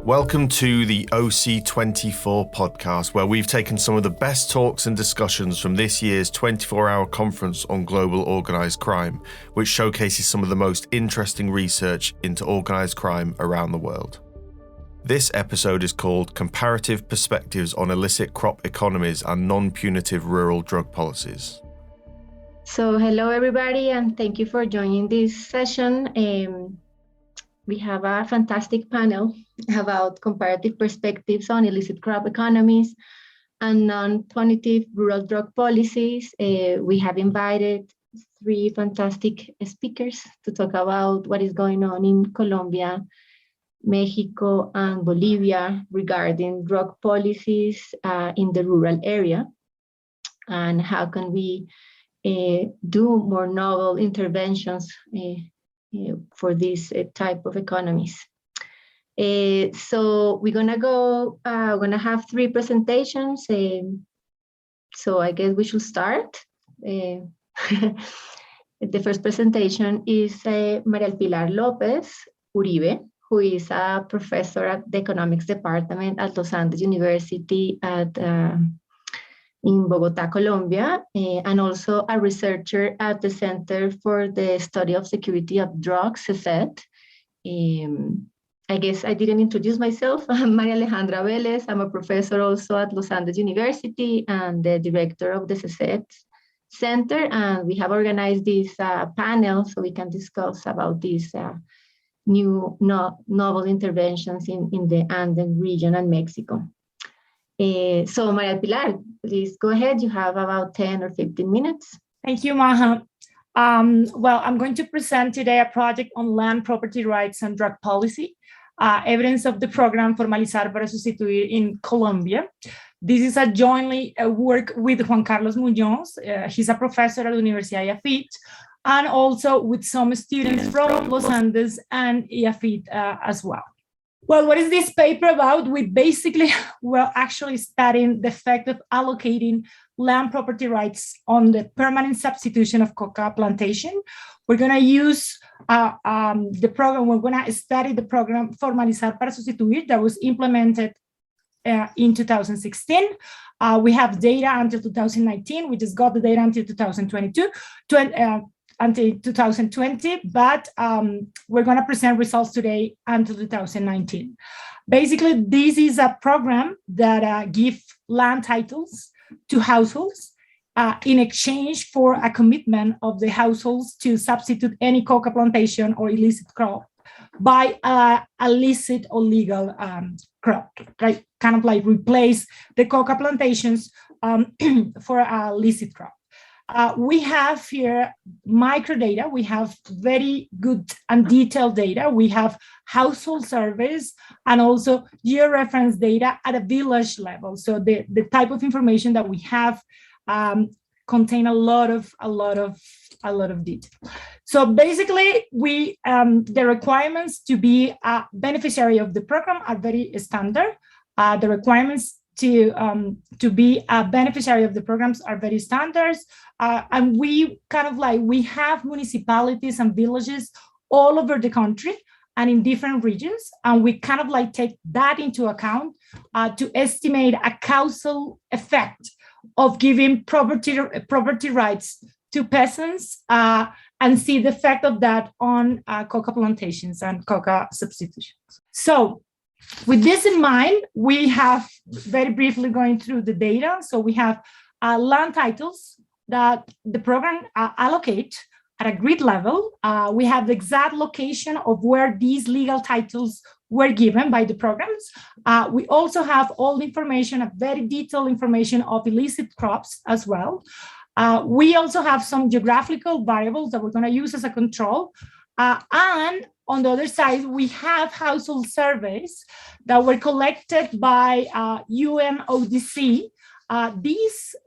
Welcome to the OC24 podcast, where we've taken some of the best talks and discussions from this year's 24-hour conference on global organised crime, which showcases some of the most interesting research into organised crime around the world. This episode is called Comparative Perspectives on Illicit Crop Economies and Non-Punitive Rural Drug Policies. So hello everybody, and thank you for joining this session. We have a fantastic panel about comparative perspectives on illicit crop economies and non-punitive rural drug policies. We have invited three fantastic speakers to talk about what is going on in Colombia, Mexico, and Bolivia regarding drug policies in the rural area, and how can we do more novel interventions for this type of economies. So we're gonna have three presentations. So I guess we should start. The first presentation is Maria Pilar López-Uribe, who is a professor at the economics department at Los Andes University in Bogota, Colombia, and also a researcher at the Center for the Study of Security of Drugs, CESET. I guess I didn't introduce myself. I'm Maria Alejandra Vélez. I'm a professor also at Los Andes University and the director of the CESET Center. And we have organized this panel so we can discuss about these new novel interventions in the Andean region and Mexico. So Maria Pilar, please go ahead. You have about 10 or 15 minutes. Thank you, Maha. Well, I'm going to present today a project on land property rights and drug policy, evidence of the program Formalizar para Sustituir in Colombia. This is a jointly work with Juan Carlos Muñoz. He's a professor at Universidad IAFIT, and also with some students from Los Andes and IAFIT as well. Well, what is this paper about? We're actually studying the effect of allocating land property rights on the permanent substitution of coca plantation. We're going to use the program, we're going to study the program Formalizar para Sustituir that was implemented in 2016. We have data until 2019. We just got the data until 2020, but we're going to present results today until 2019. Basically, this is a program that gives land titles to households in exchange for a commitment of the households to substitute any coca plantation or illicit crop by a illicit or legal crop, right? Kind of like replace the coca plantations for a illicit crop. We have here microdata. We have very good and detailed data. We have household surveys and also georeference data at a village level. So the type of information that we have contain a lot of detail. So basically, we the requirements to be a beneficiary of the program are very standard. The requirements to be a beneficiary of the programs are very standard. And we have municipalities and villages all over the country and in different regions. And we take that into account to estimate a causal effect of giving property rights to peasants and see the effect of that on coca plantations and coca substitutions. So with this in mind, we have very briefly going through the data. So we have land titles that the program allocate at a grid level. We have the exact location of where these legal titles were given by the programs. We also have all the information, a very detailed information of illicit crops as well. We also have some geographical variables that we're going to use as a control. And on the other side, we have household surveys that were collected by UNODC.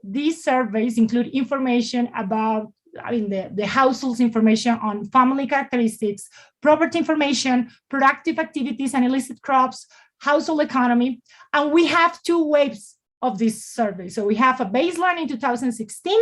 These surveys include information about the household's information on family characteristics, property information, productive activities and illicit crops, household economy. And we have two waves of this survey. So we have a baseline in 2016,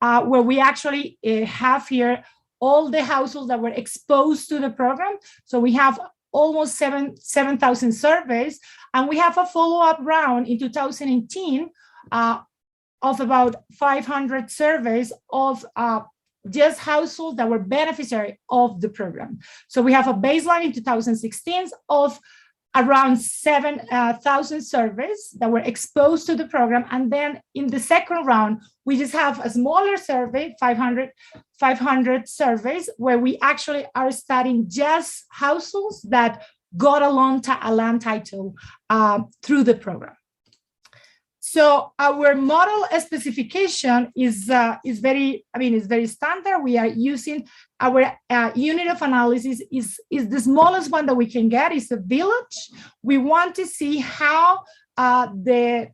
where we actually have here all the households that were exposed to the program. So we have almost 7,000 surveys. And we have a follow-up round in 2018 of about 500 surveys of just households that were beneficiary of the program. So we have a baseline in 2016 of around 7,000 surveys that were exposed to the program. And then in the second round, we just have a smaller survey, 500 surveys, where we actually are studying just households that got a land title through the program. So our model specification is very standard. We are using our unit of analysis is the smallest one that we can get, is a village. We want to see how the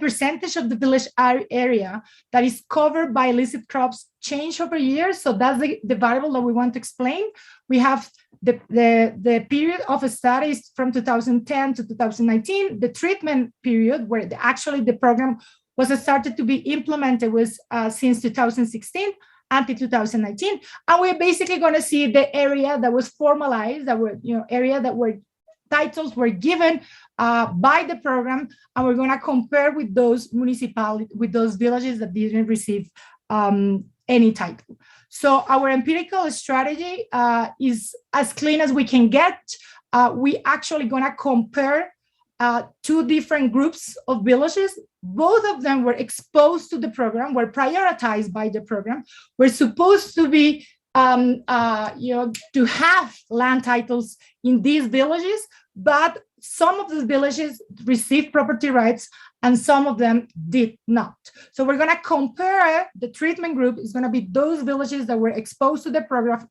percentage of the village area that is covered by illicit crops change over years. So that's the variable that we want to explain. We have the period of a study is from 2010 to 2019. The treatment period, where the program was started to be implemented, was since 2016 until 2019. And we're basically going to see the area that was formalized, that were, area that were titles were given by the program, and we're going to compare with those municipalities, with those villages that didn't receive any title. So our empirical strategy is as clean as we can get. We actually going to compare two different groups of villages. Both of them were exposed to the program, were prioritized by the program, were supposed to be to have land titles in these villages, but some of the villages received property rights and some of them did not. So we're going to compare. The treatment group is going to be those villages that were exposed to the program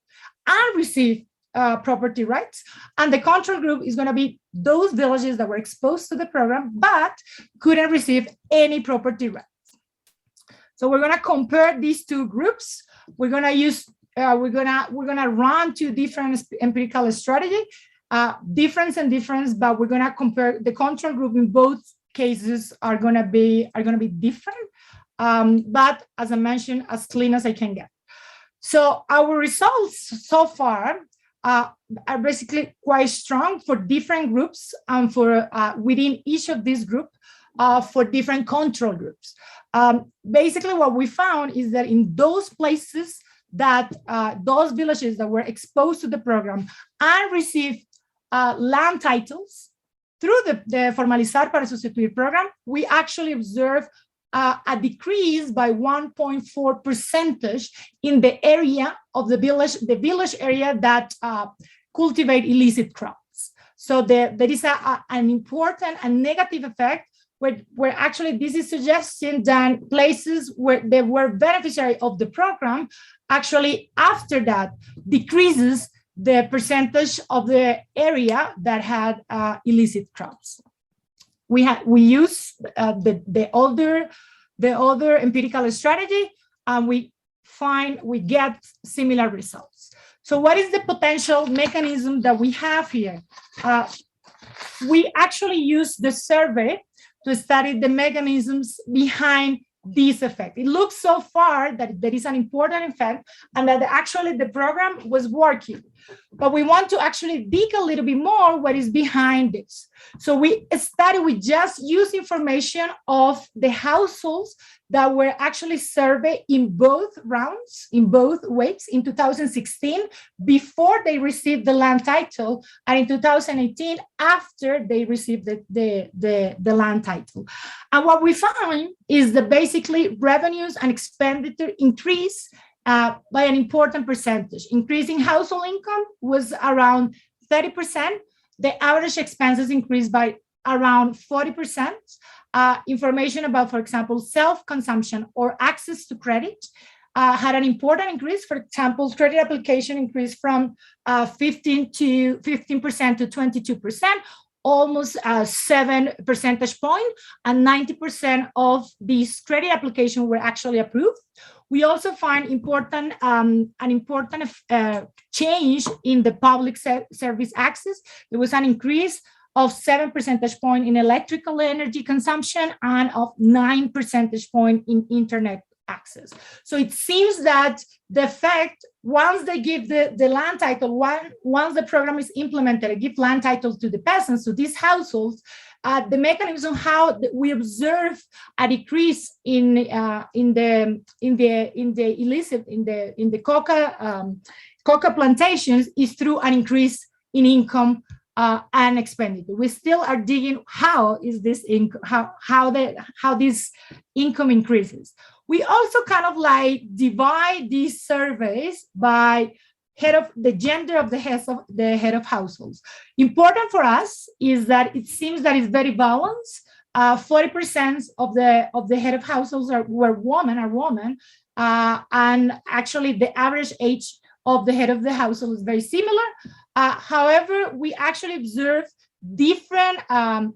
and received property rights. And the control group is going to be those villages that were exposed to the program but couldn't receive any property rights. So we're going to compare these two groups. We're going to use we're gonna run two different empirical strategy, difference, but we're gonna compare. The control group in both cases are gonna be different, but as I mentioned, as clean as I can get. So our results so far are basically quite strong for different groups and for within each of these groups for different control groups. Basically, what we found is that in those places that those villages that were exposed to the program and received land titles through the Formalizar para Sustituir program, we actually observed a decrease by 1.4% in the area of the village area that cultivate illicit crops. So there is an important and negative effect where actually this is suggesting that places where they were beneficiary of the program actually after that decreases the percentage of the area that had illicit crops. We use the older empirical strategy, and we get similar results. So what is the potential mechanism that we have here? We actually use the survey to study the mechanisms behind this effect. It looks so far that there is an important effect and that actually the program was working, but we want to actually dig a little bit more what is behind this. So we just use information of the households that were actually surveyed in both rounds, in both waves, in 2016, before they received the land title, and in 2018, after they received the land title. And what we found is that basically revenues and expenditure increase by an important percentage. Increasing household income was around 30%. The average expenses increased by around 40%. Information about, for example, self-consumption or access to credit had an important increase. For example, credit application increased from 15% to 22%, almost 7 percentage points, and 90% of these credit applications were actually approved. We also find an important change in the public service access. There was an increase of 7 percentage points in electrical energy consumption and of 9 percentage points in internet access. So it seems that the effect, once they give the land title, once the program is implemented, give land titles to the peasants, to these households, the mechanism how we observe a decrease in the illicit, in the coca plantations is through an increase in income and expenditure. We still are digging how is this how this income increases. We also kind of like divide these surveys by the gender of the head of households. Important for us is that it seems that it's very balanced. 40% of the head of households are women, and actually the average age of the head of the household is very similar. However, we actually observe different an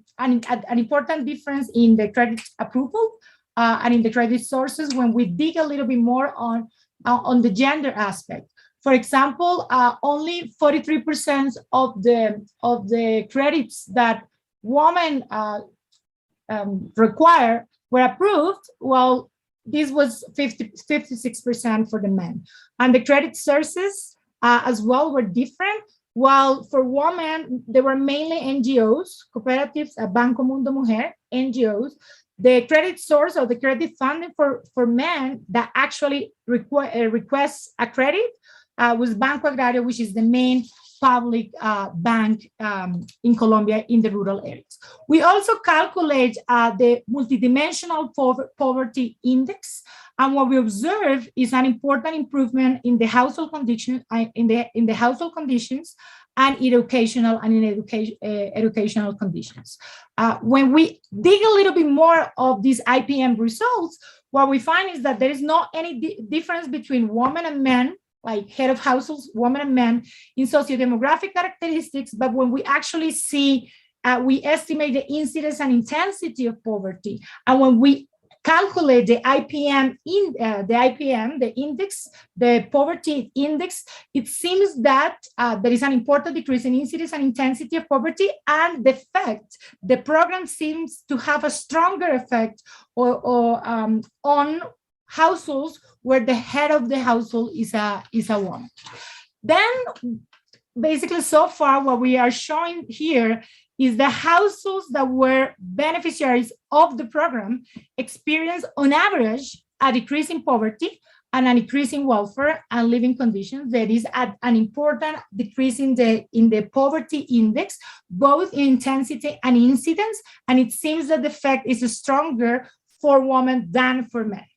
important difference in the credit approval and in the credit sources when we dig a little bit more on the gender aspect. For example, only 43% of the credits that women require were approved, while this was 56% for the men. And the credit sources as well were different. While for women, there were mainly NGOs, cooperatives, Banco Mundo Mujer, NGOs. The credit source or the credit funding for men that actually requests a credit was Banco Agrario, which is the main public bank in Colombia in the rural areas. We also calculate the multidimensional poverty index, and what we observe is an important improvement in the household conditions, in the household conditions, and educational conditions. When we dig a little bit more of these IPM results, what we find is that there is not any difference between women and men, like head of households, women and men, in sociodemographic characteristics. But when we actually see, we estimate the incidence and intensity of poverty, and when we calculate the IPM, the index, the poverty index, it seems that there is an important decrease in incidence and intensity of poverty, and the program seems to have a stronger effect on households where the head of the household is a woman. Then, basically, so far, what we are showing here is the households that were beneficiaries of the program experience, on average, a decrease in poverty and an increase in welfare and living conditions. There is an important decrease in the poverty index, both in intensity and incidence, and it seems that the effect is stronger for women than for men.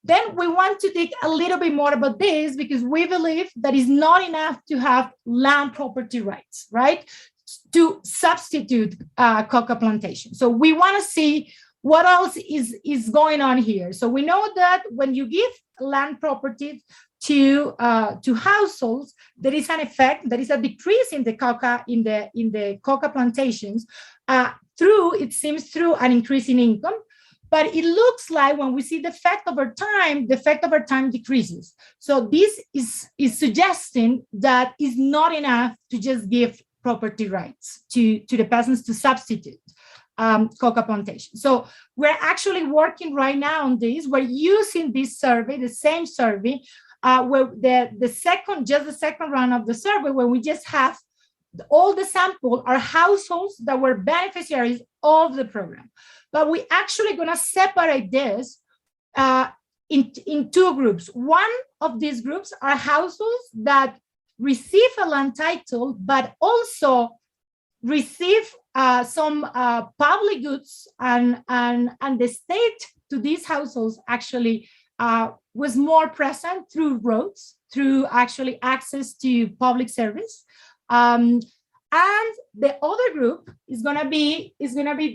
Then we want to dig a little bit more about this because we believe that it's not enough to have land property rights, right, to substitute coca plantation. So we want to see what else is going on here. So we know that when you give land property to households, there is an effect, there is a decrease in the coca plantations through an increase in income. But it looks like when we see the effect over time decreases. So this is suggesting that it's not enough to just give property rights to the peasants to substitute coca plantation. So we're actually working right now on this. We're using this survey, the same survey, where the second round of the survey, where we just have all the sample are households that were beneficiaries of the program. But we're actually going to separate this in two groups. One of these groups are households that receive a land title, but also receive some public goods, and the state to these households actually was more present through roads, through actually access to public service. And the other group is gonna be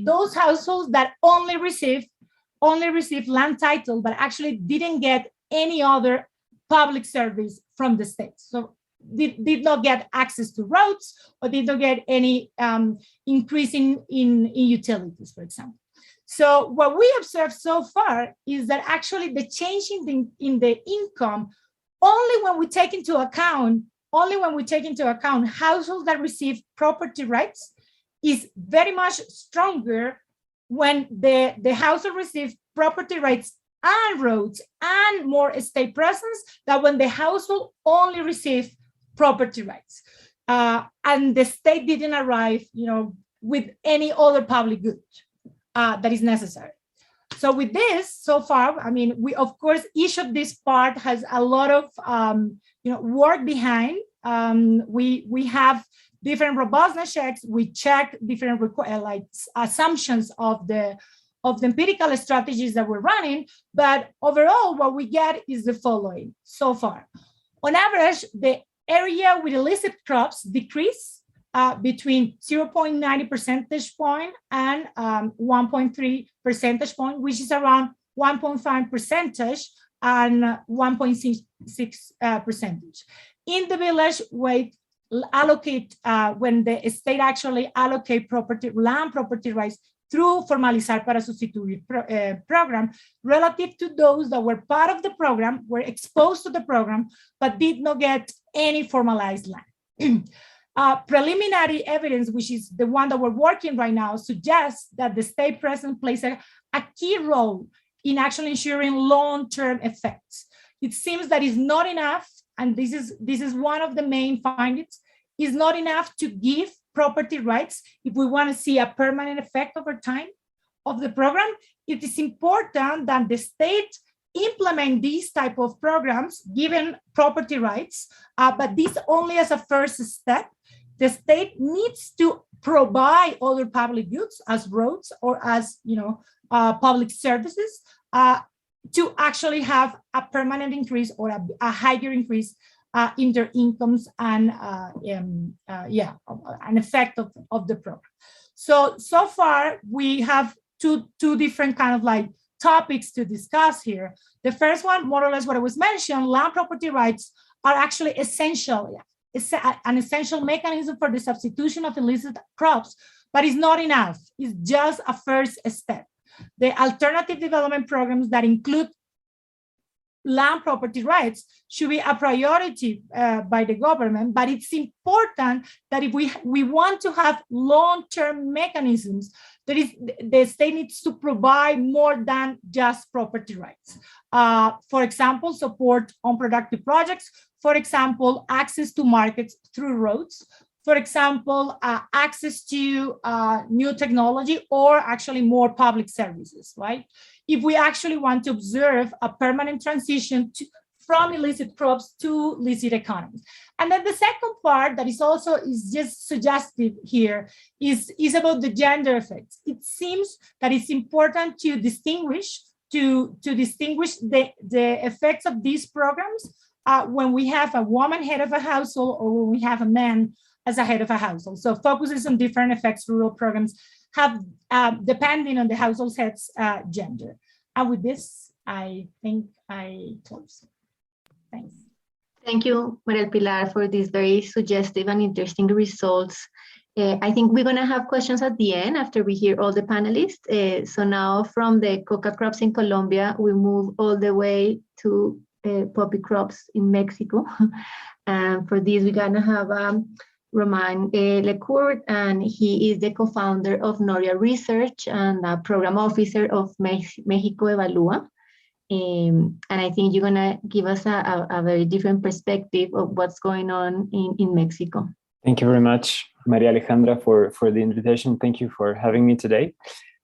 those households that only receive land title, but actually didn't get any other public service from the state. So did not get access to roads, or did not get any increase in utilities, for example. So what we observed so far is that actually the change in the income, only when we take into account households that receive property rights, is very much stronger when the household receives property rights and roads and more state presence than when the household only received property rights. And the state didn't arrive, with any other public good that is necessary. So with this, so far, I mean, we, of course, each of this part has a lot of, work behind. We have different robustness checks. We check different assumptions of the empirical strategies that we're running. But overall, what we get is the following so far. On average, the area with illicit crops decrease between 0.90 percentage point and 1.3 percentage point, which is around 1.5 percentage and 1.6 percentage. In the village, when the state actually allocate land property rights through Formalizar para Sustituir program, relative to those that were part of the program, were exposed to the program, but did not get any formalized land. Preliminary evidence, which is the one that we're working right now, suggests that the state presence plays a key role in actually ensuring long-term effects. It seems that it's not enough, and this is one of the main findings, is not enough to give property rights if we want to see a permanent effect over time of the program. It is important that the state implement these type of programs given property rights, but this only as a first step. The state needs to provide other public goods as roads or as public services to actually have a permanent increase or a higher increase in their incomes and an effect of the program. So far we have two different kind of topics to discuss here. The first one, more or less what I was mentioning, land property rights are actually essential. It's an essential mechanism for the substitution of illicit crops, but it's not enough. It's just a first step. The alternative development programs that include land property rights should be a priority by the government, but it's important that if we want to have long-term mechanisms, the state needs to provide more than just property rights. For example, support unproductive projects. For example, access to markets through roads. For example, access to new technology or actually more public services, right? If we actually want to observe a permanent transition from illicit crops to licit economies. And then the second part that is just suggestive here is about the gender effects. It seems that it's important to distinguish the effects of these programs when we have a woman head of a household or when we have a man as a head of a household. So focuses on different effects rural programs have depending on the household's head's gender. And with this, I think I close. Thanks. Thank you, Maria Pilar, for these very suggestive and interesting results. I think we're going to have questions at the end after we hear all the panelists. So now from the coca crops in Colombia, we move all the way to poppy crops in Mexico. And for this, we're going to have Roman LeCour, and he is the co-founder of Noria Research and program officer of Mexico Evalúa. And I think you're going to give us a very different perspective of what's going on in Mexico. Thank you very much, Maria Alejandra, for the invitation. Thank you for having me today.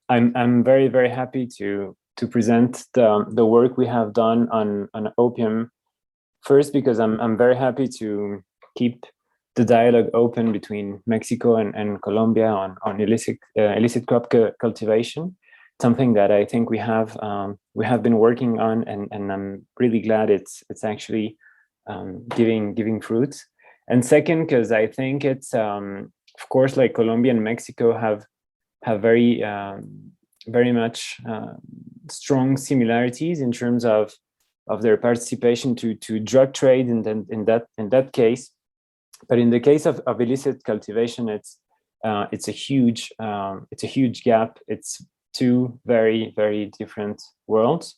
I'm very, very happy to present the work we have done on opium. First, because I'm very happy to keep the dialogue open between Mexico and Colombia on illicit crop cultivation, something that I think we have been working on, and I'm really glad it's actually giving fruits. And second, because I think it's of course, like Colombia and Mexico have very much strong similarities in terms of their participation to drug trade in that case. But in the case of illicit cultivation, it's a huge gap. It's two very, very different worlds,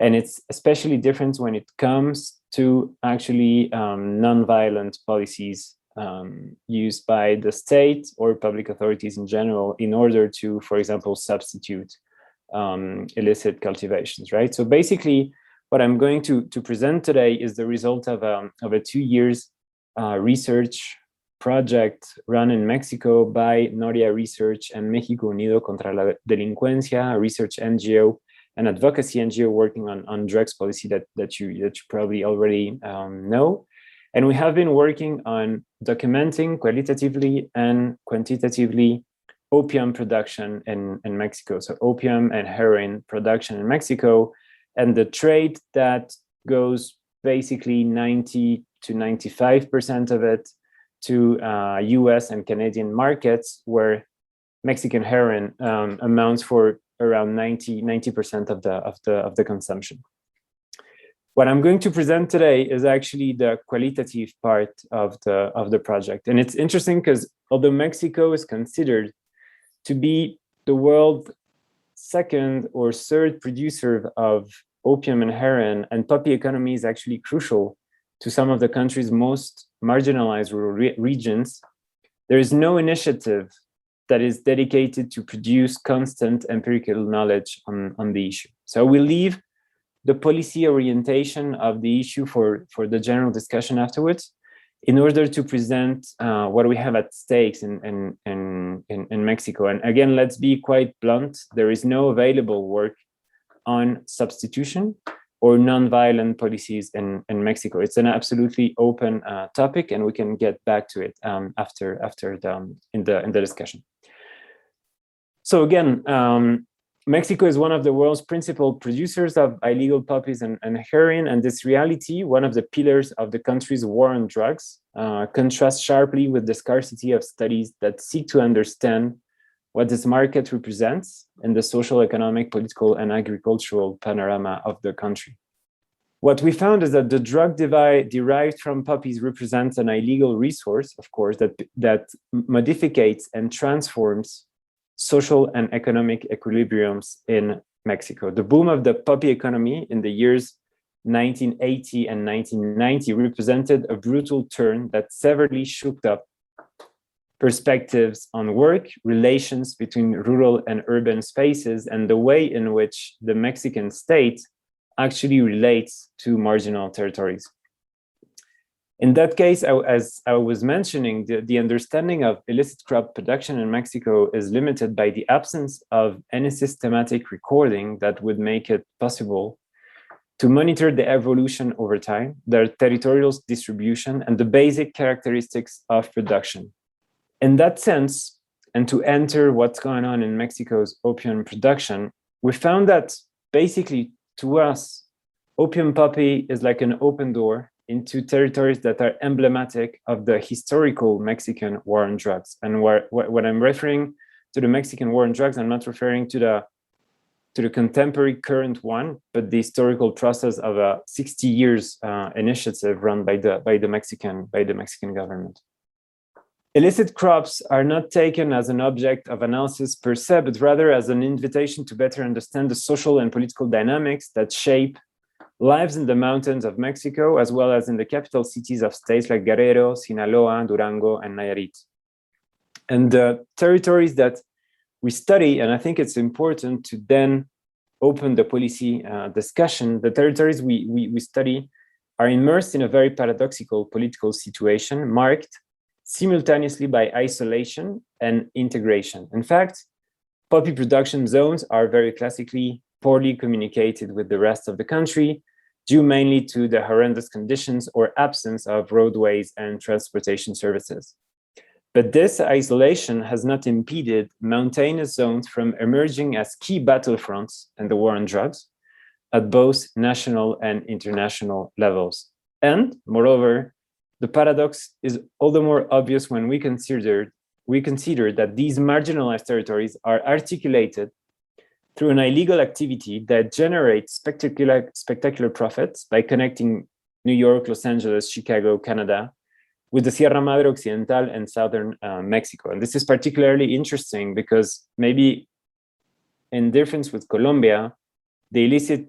and it's especially different when it comes to actually non-violent policies used by the state or public authorities in general in order to, for example, substitute illicit cultivations, right? So basically, what I'm going to present today is the result of a 2 years research project run in Mexico by Noria Research and México Unido contra la Delincuencia, a research NGO and advocacy NGO working on drugs policy that you probably already know. And we have been working on documenting qualitatively and quantitatively opium production in Mexico. So opium and heroin production in Mexico, and the trade that goes basically 90 to 95% of it to US and Canadian markets, where Mexican heroin amounts for around 90% of the consumption. What I'm going to present today is actually the qualitative part of the project. And it's interesting because although Mexico is considered to be the world's second or third producer of opium and heroin, and poppy economy is actually crucial to some of the country's most marginalized rural regions, there is no initiative that is dedicated to produce constant empirical knowledge on the issue. So we'll leave the policy orientation of the issue for the general discussion afterwards, in order to present what we have at stakes in Mexico. And again, let's be quite blunt, there is no available work on substitution or non-violent policies in Mexico. It's an absolutely open topic, and we can get back to it after in the discussion. So again, Mexico is one of the world's principal producers of illegal poppies and heroin, and this reality, one of the pillars of the country's war on drugs, contrasts sharply with the scarcity of studies that seek to understand what this market represents in the social, economic, political, and agricultural panorama of the country. What we found is that the drug derived from poppies represents an illegal resource, of course, that modificates and transforms social and economic equilibriums in Mexico. The boom of the poppy economy in the years 1980 and 1990 represented a brutal turn that severely shook up perspectives on work, relations between rural and urban spaces, and the way in which the Mexican state actually relates to marginal territories. In that case, as I was mentioning, the understanding of illicit crop production in Mexico is limited by the absence of any systematic recording that would make it possible to monitor the evolution over time, their territorial distribution, and the basic characteristics of production. In that sense, and to enter what's going on in Mexico's opium production, we found that basically to us, opium poppy is like an open door into territories that are emblematic of the historical Mexican war on drugs. And when I'm referring to the Mexican war on drugs, I'm not referring to the contemporary current one, but the historical process of a 60 years initiative run by the Mexican government. Illicit crops are not taken as an object of analysis per se, but rather as an invitation to better understand the social and political dynamics that shape lives in the mountains of Mexico, as well as in the capital cities of states like Guerrero, Sinaloa, Durango, and Nayarit. And the territories that we study, and I think it's important to then open the policy discussion, the territories we study are immersed in a very paradoxical political situation marked simultaneously by isolation and integration. In fact, poppy production zones are very classically poorly communicated with the rest of the country, due mainly to the horrendous conditions or absence of roadways and transportation services. But this isolation has not impeded mountainous zones from emerging as key battlefronts in the war on drugs at both national and international levels. And moreover, the paradox is all the more obvious when we consider that these marginalized territories are articulated through an illegal activity that generates spectacular profits by connecting New York, Los Angeles, Chicago, Canada, with the Sierra Madre Occidental and southern Mexico. And this is particularly interesting because maybe in difference with Colombia, the illicit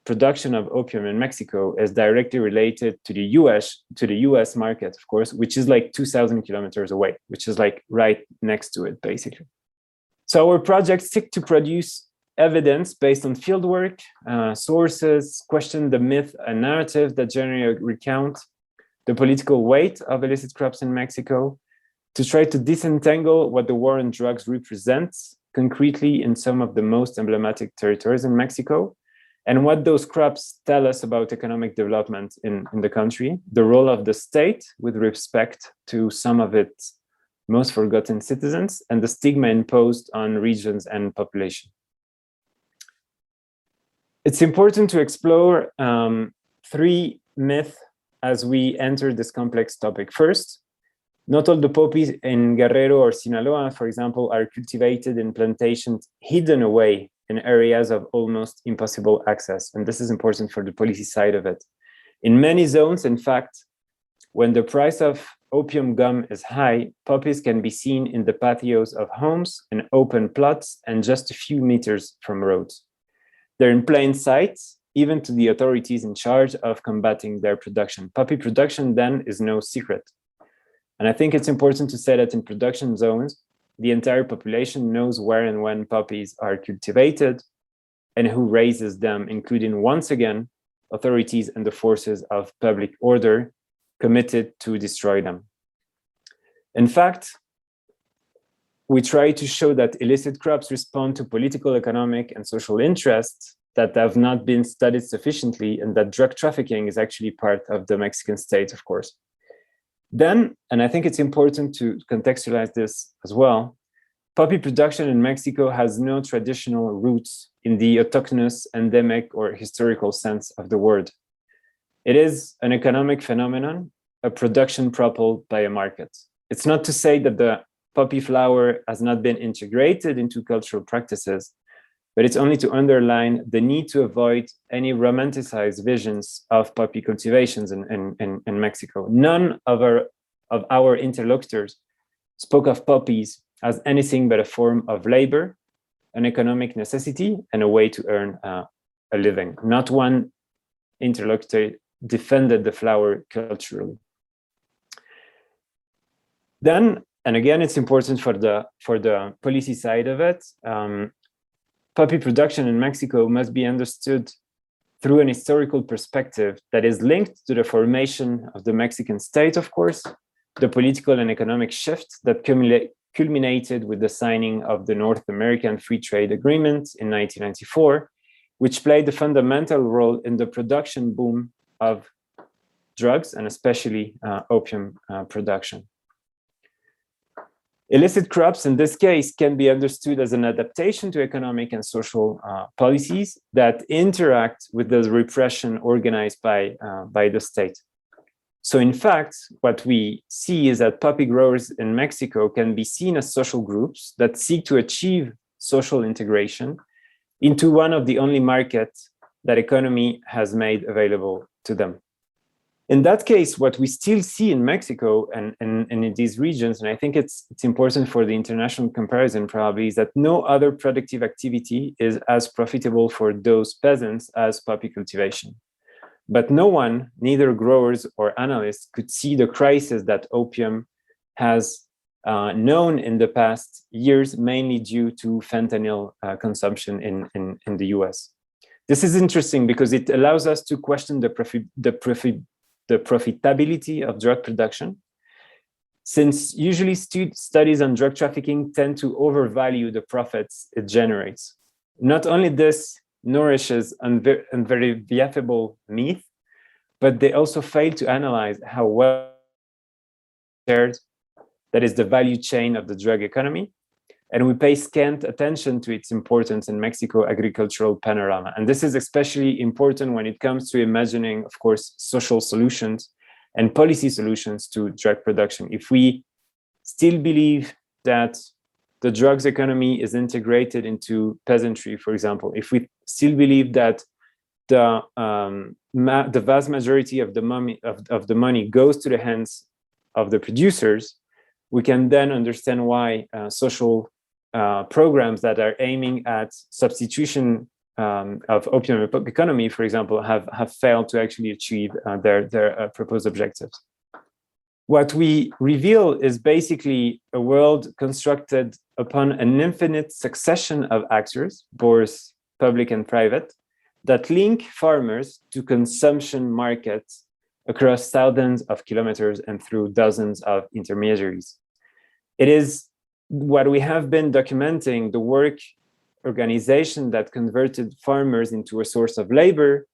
production of opium in Mexico is directly related to the US market, of course, which is like 2,000 kilometers away, which is like right next to it, basically. So our projects seek to produce evidence based on fieldwork, sources, question the myth and narrative that generally recount the political weight of illicit crops in Mexico, to try to disentangle what the war on drugs represents concretely in some of the most emblematic territories in Mexico, and what those crops tell us about economic development in the country, the role of the state with respect to some of its most forgotten citizens, and the stigma imposed on regions and population. It's important to explore three myths as we enter this complex topic. First, not all the poppies in Guerrero or Sinaloa, for example, are cultivated in plantations hidden away in areas of almost impossible access. And this is important for the policy side of it. In many zones, in fact, when the price of opium gum is high, poppies can be seen in the patios of homes and open plots and just a few meters from roads. They're in plain sight, even to the authorities in charge of combating their production. Poppy production then is no secret. And I think it's important to say that in production zones, the entire population knows where and when poppies are cultivated and who raises them, including, once again, authorities and the forces of public order committed to destroy them. In fact, we try to show that illicit crops respond to political, economic, and social interests that have not been studied sufficiently, and that drug trafficking is actually part of the Mexican state, of course. Then, and I think it's important to contextualize this as well, poppy production in Mexico has no traditional roots in the autochthonous, endemic, or historical sense of the word. It is an economic phenomenon, a production propelled by a market. It's not to say that the poppy flower has not been integrated into cultural practices, but it's only to underline the need to avoid any romanticized visions of poppy cultivations in Mexico. None of our interlocutors spoke of poppies as anything but a form of labor, an economic necessity, and a way to earn a living. Not one interlocutor defended the flower culturally. Then, and again, it's important for the policy side of it, poppy production in Mexico must be understood through an historical perspective that is linked to the formation of the Mexican state, of course, the political and economic shift that culminated with the signing of the North American Free Trade Agreement in 1994, which played a fundamental role in the production boom of drugs and especially opium production. Illicit crops, in this case, can be understood as an adaptation to economic and social policies that interact with the repression organized by the state. So in fact, what we see is that poppy growers in Mexico can be seen as social groups that seek to achieve social integration into one of the only markets that economy has made available to them. In that case, what we still see in Mexico and in these regions, and I think it's important for the international comparison probably, is that no other productive activity is as profitable for those peasants as poppy cultivation. But no one, neither growers or analysts, could see the crisis that opium has known in the past years, mainly due to fentanyl consumption in the US. This is interesting because it allows us to question the profitability of drug production, since usually studies on drug trafficking tend to overvalue the profits it generates. Not only this nourishes unverifiable myth, but they also fail to analyze how well shared that is the value chain of the drug economy, and we pay scant attention to its importance in Mexico agricultural panorama. And this is especially important when it comes to imagining, of course, social solutions and policy solutions to drug production. If we still believe that the drugs economy is integrated into peasantry, for example, if we still believe that the vast majority of the money goes to the hands of the producers, we can then understand why social programs that are aiming at substitution of opium economy, for example, have failed to actually achieve their proposed objectives. What we reveal is basically a world constructed upon an infinite succession of actors, both public and private, that link farmers to consumption markets across thousands of kilometers and through dozens of intermediaries. It is what we have been documenting, the work organization that converted farmers into a source of labor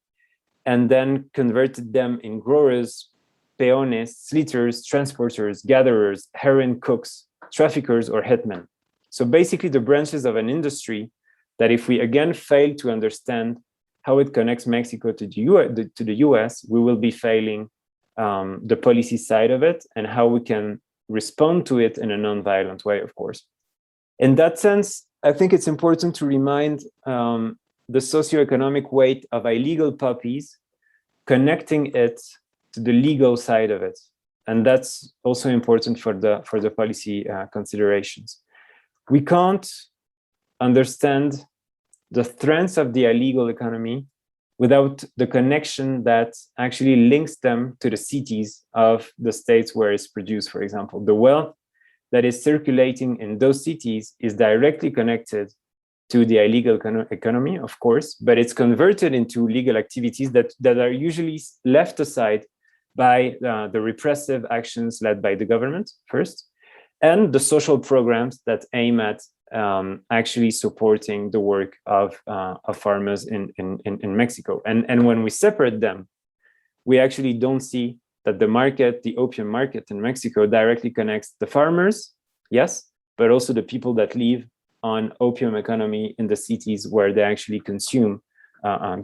and then converted them in growers, peones, slitters, transporters, gatherers, heroin cooks, traffickers, or hitmen. So basically the branches of an industry that if we again fail to understand how it connects Mexico to the US, we will be failing the policy side of it and how we can respond to it in a non-violent way, of course. In that sense, I think it's important to remind the socioeconomic weight of illegal poppies, connecting it to the legal side of it. And that's also important for the policy considerations. We can't understand the strengths of the illegal economy without the connection that actually links them to the cities of the states where it's produced, for example. The wealth that is circulating in those cities is directly connected to the illegal economy, of course, but it's converted into legal activities that are usually left aside by the repressive actions led by the government first, and the social programs that aim at actually supporting the work of farmers in Mexico. And when we separate them, we actually don't see that the opium market in Mexico directly connects the farmers, yes, but also the people that live on opium economy in the cities where they actually consume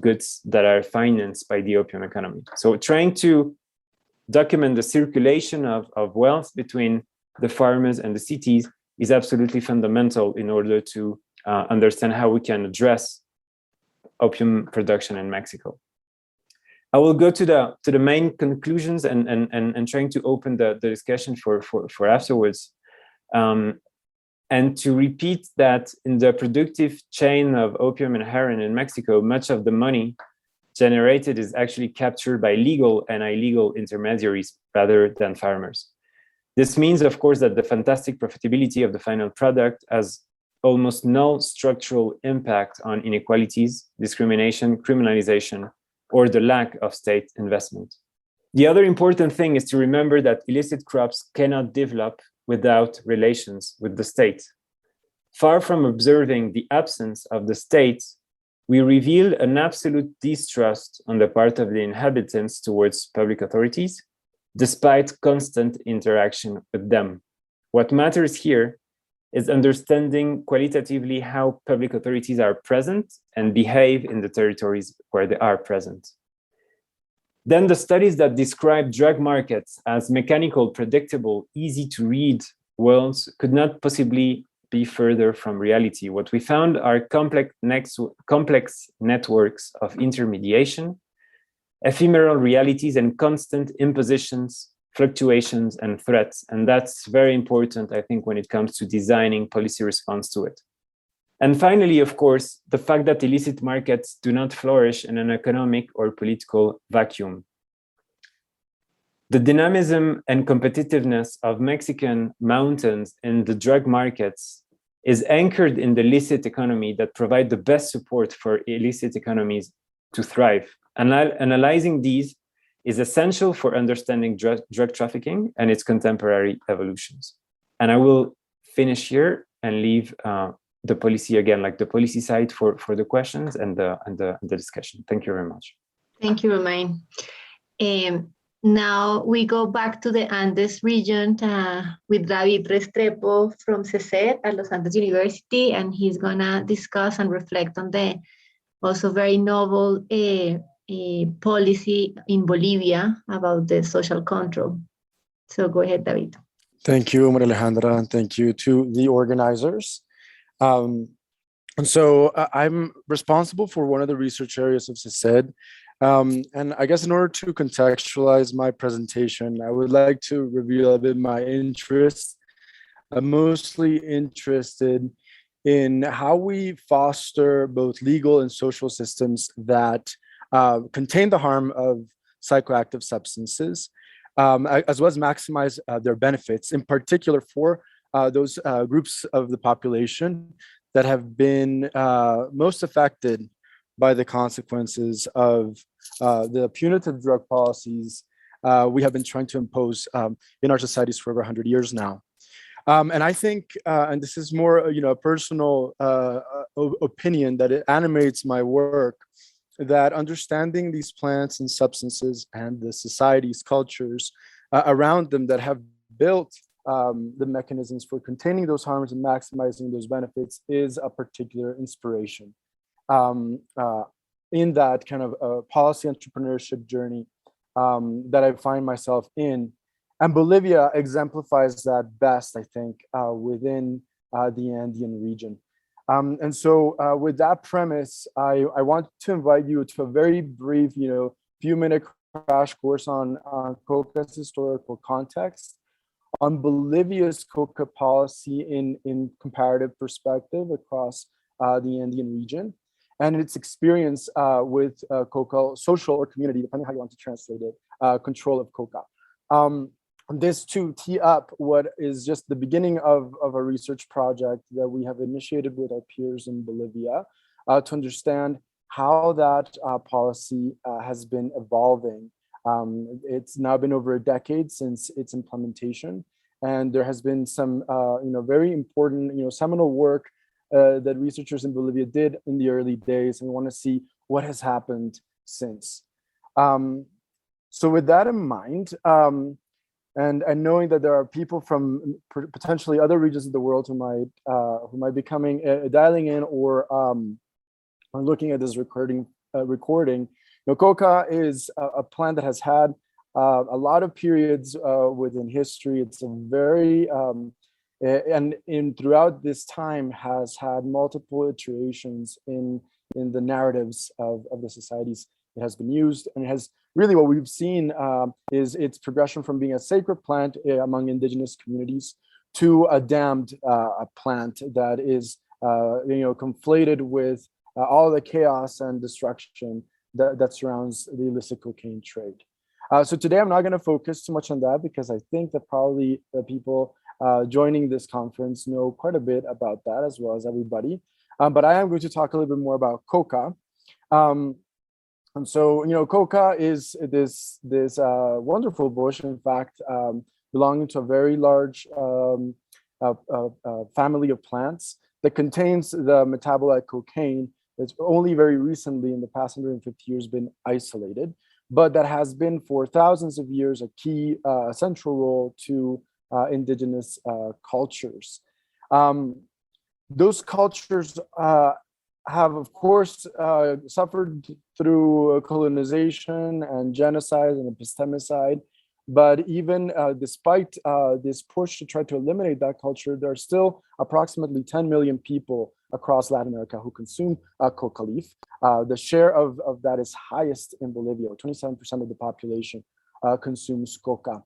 goods that are financed by the opium economy. So trying to document the circulation of wealth between the farmers and the cities is absolutely fundamental in order to understand how we can address opium production in Mexico. I will go to the main conclusions and trying to open the discussion for afterwards. And to repeat that in the productive chain of opium and heroin in Mexico, much of the money generated is actually captured by legal and illegal intermediaries rather than farmers. This means, of course, that the fantastic profitability of the final product has almost no structural impact on inequalities, discrimination, criminalization, or the lack of state investment. The other important thing is to remember that illicit crops cannot develop without relations with the state. Far from observing the absence of the state, we reveal an absolute distrust on the part of the inhabitants towards public authorities, despite constant interaction with them. What matters here is understanding qualitatively how public authorities are present and behave in the territories where they are present. Then the studies that describe drug markets as mechanical, predictable, easy to read worlds could not possibly be further from reality. What we found are complex networks of intermediation, ephemeral realities, and constant impositions, fluctuations, and threats. And that's very important, I think, when it comes to designing policy response to it. And finally, of course, the fact that illicit markets do not flourish in an economic or political vacuum. The dynamism and competitiveness of Mexican mountains in the drug markets is anchored in the illicit economy that provide the best support for illicit economies to thrive. Analyzing these is essential for understanding drug trafficking and its contemporary evolutions. And I will finish here and leave the policy again, like the policy side for the questions and the discussion. Thank you very much. Thank you, Romain. Now we go back to the Andes region with David Restrepo from CECED at Los Andes University, and he's gonna discuss and reflect on the also very novel policy in Bolivia about the social control. So go ahead, David. Thank you, Maria Alejandra, and thank you to the organizers. And so I'm responsible for one of the research areas of CECED. And I guess in order to contextualize my presentation, I would like to reveal a bit my interest. I'm mostly interested in how we foster both legal and social systems that contain the harm of psychoactive substances, as well as maximize their benefits, in particular for those groups of the population that have been most affected by the consequences of the punitive drug policies we have been trying to impose in our societies for over 100 years now. And I think, and this is more, a personal opinion that it animates my work, that understanding these plants and substances and the societies, cultures around them that have built the mechanisms for containing those harms and maximizing those benefits is a particular inspiration in that kind of policy entrepreneurship journey that I find myself in. And Bolivia exemplifies that best, I think, within the Andean region. And so with that premise, I want to invite you to a very brief, few-minute crash course on coca's historical context, on Bolivia's coca policy in comparative perspective across the Andean region, and its experience with coca, social or community, depending how you want to translate it, control of coca. This to tee up what is just the beginning of a research project that we have initiated with our peers in Bolivia to understand how that policy has been evolving. It's now been over a decade since its implementation, and there has been some very important seminal work that researchers in Bolivia did in the early days, and we want to see what has happened since. So with that in mind, and knowing that there are people from potentially other regions of the world who might be coming, dialing in, or looking at this recording, coca is a plant that has had a lot of periods within history. It's a very and throughout this time has had multiple iterations in the narratives of the societies it has been used, and it has really, what we've seen is its progression from being a sacred plant among indigenous communities to a damned plant that is conflated with all the chaos and destruction that surrounds the illicit cocaine trade. So today I'm not going to focus too much on that, because I think that probably the people joining this conference know quite a bit about that, as well as everybody. But I am going to talk a little bit more about coca. And so, coca is this wonderful bush, in fact, belonging to a very large family of plants that contains the metabolite cocaine. That's only very recently, in the past 150 years, been isolated, but that has been for thousands of years a key central role to indigenous cultures. Those cultures have, of course, suffered through colonization and genocide and epistemicide. But even despite this push to try to eliminate that culture, there are still approximately 10 million people across Latin America who consume coca leaf. The share of that is highest in Bolivia. 27% of the population consumes coca.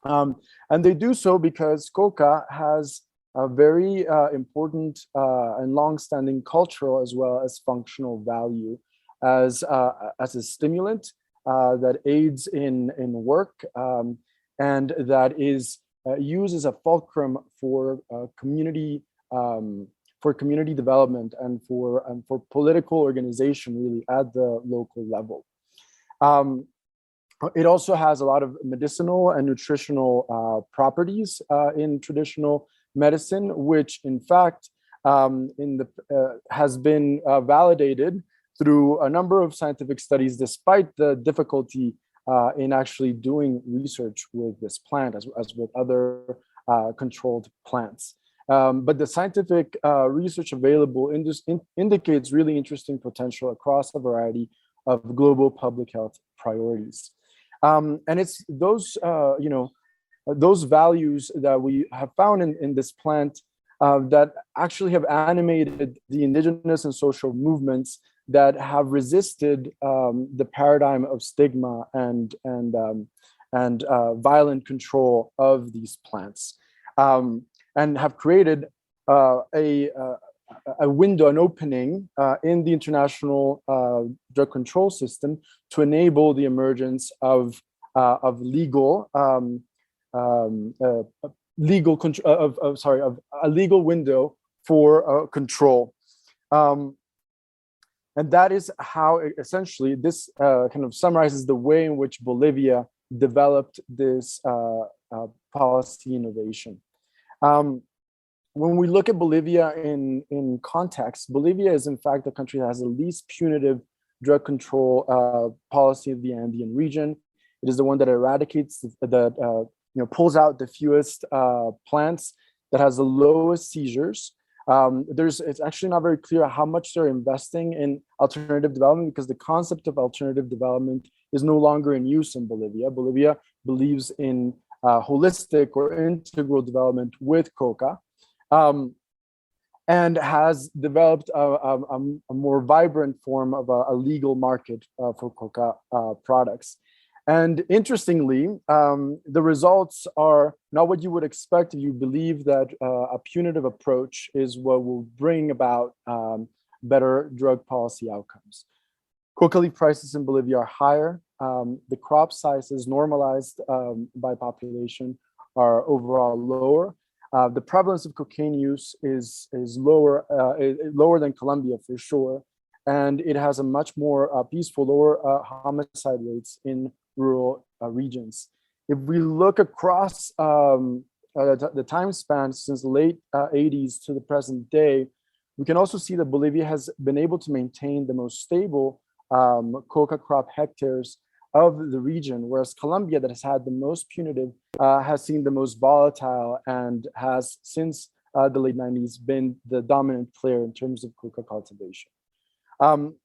And they do so because coca has a very important and long-standing cultural as well as functional value as a stimulant that aids in work and that is used as a fulcrum for community development and for political organization, really, at the local level. It also has a lot of medicinal and nutritional properties in traditional medicine, which in fact has been validated through a number of scientific studies, despite the difficulty in actually doing research with this plant as with other controlled plants. But the scientific research available indicates really interesting potential across a variety of global public health priorities. And it's those values that we have found in this plant that actually have animated the indigenous and social movements that have resisted the paradigm of stigma and violent control of these plants, and have created a window, an opening in the international drug control system to enable the emergence of of legal legal of a legal window for control. And that is how essentially this kind of summarizes the way in which Bolivia developed this policy innovation. When we look at Bolivia in context, Bolivia is in fact the country that has the least punitive drug control policy of the Andean region. It is the one that eradicates, pulls out the fewest plants, that has the lowest seizures. It's actually not very clear how much they're investing in alternative development, because the concept of alternative development is no longer in use in Bolivia. Bolivia believes in holistic or integral development with coca, and has developed a more vibrant form of a legal market for coca products. And interestingly, the results are not what you would expect if you believe that a punitive approach is what will bring about better drug policy outcomes. Coca leaf prices in Bolivia are higher. The crop sizes normalized by population are overall lower. The prevalence of cocaine use is lower than Colombia for sure, and it has a much more peaceful, lower homicide rates in rural regions. If we look across the time span since the late 80s to the present day, we can also see that Bolivia has been able to maintain the most stable coca crop hectares of the region, whereas Colombia, that has had the most punitive, has seen the most volatile and has since the late 90s been the dominant player in terms of coca cultivation.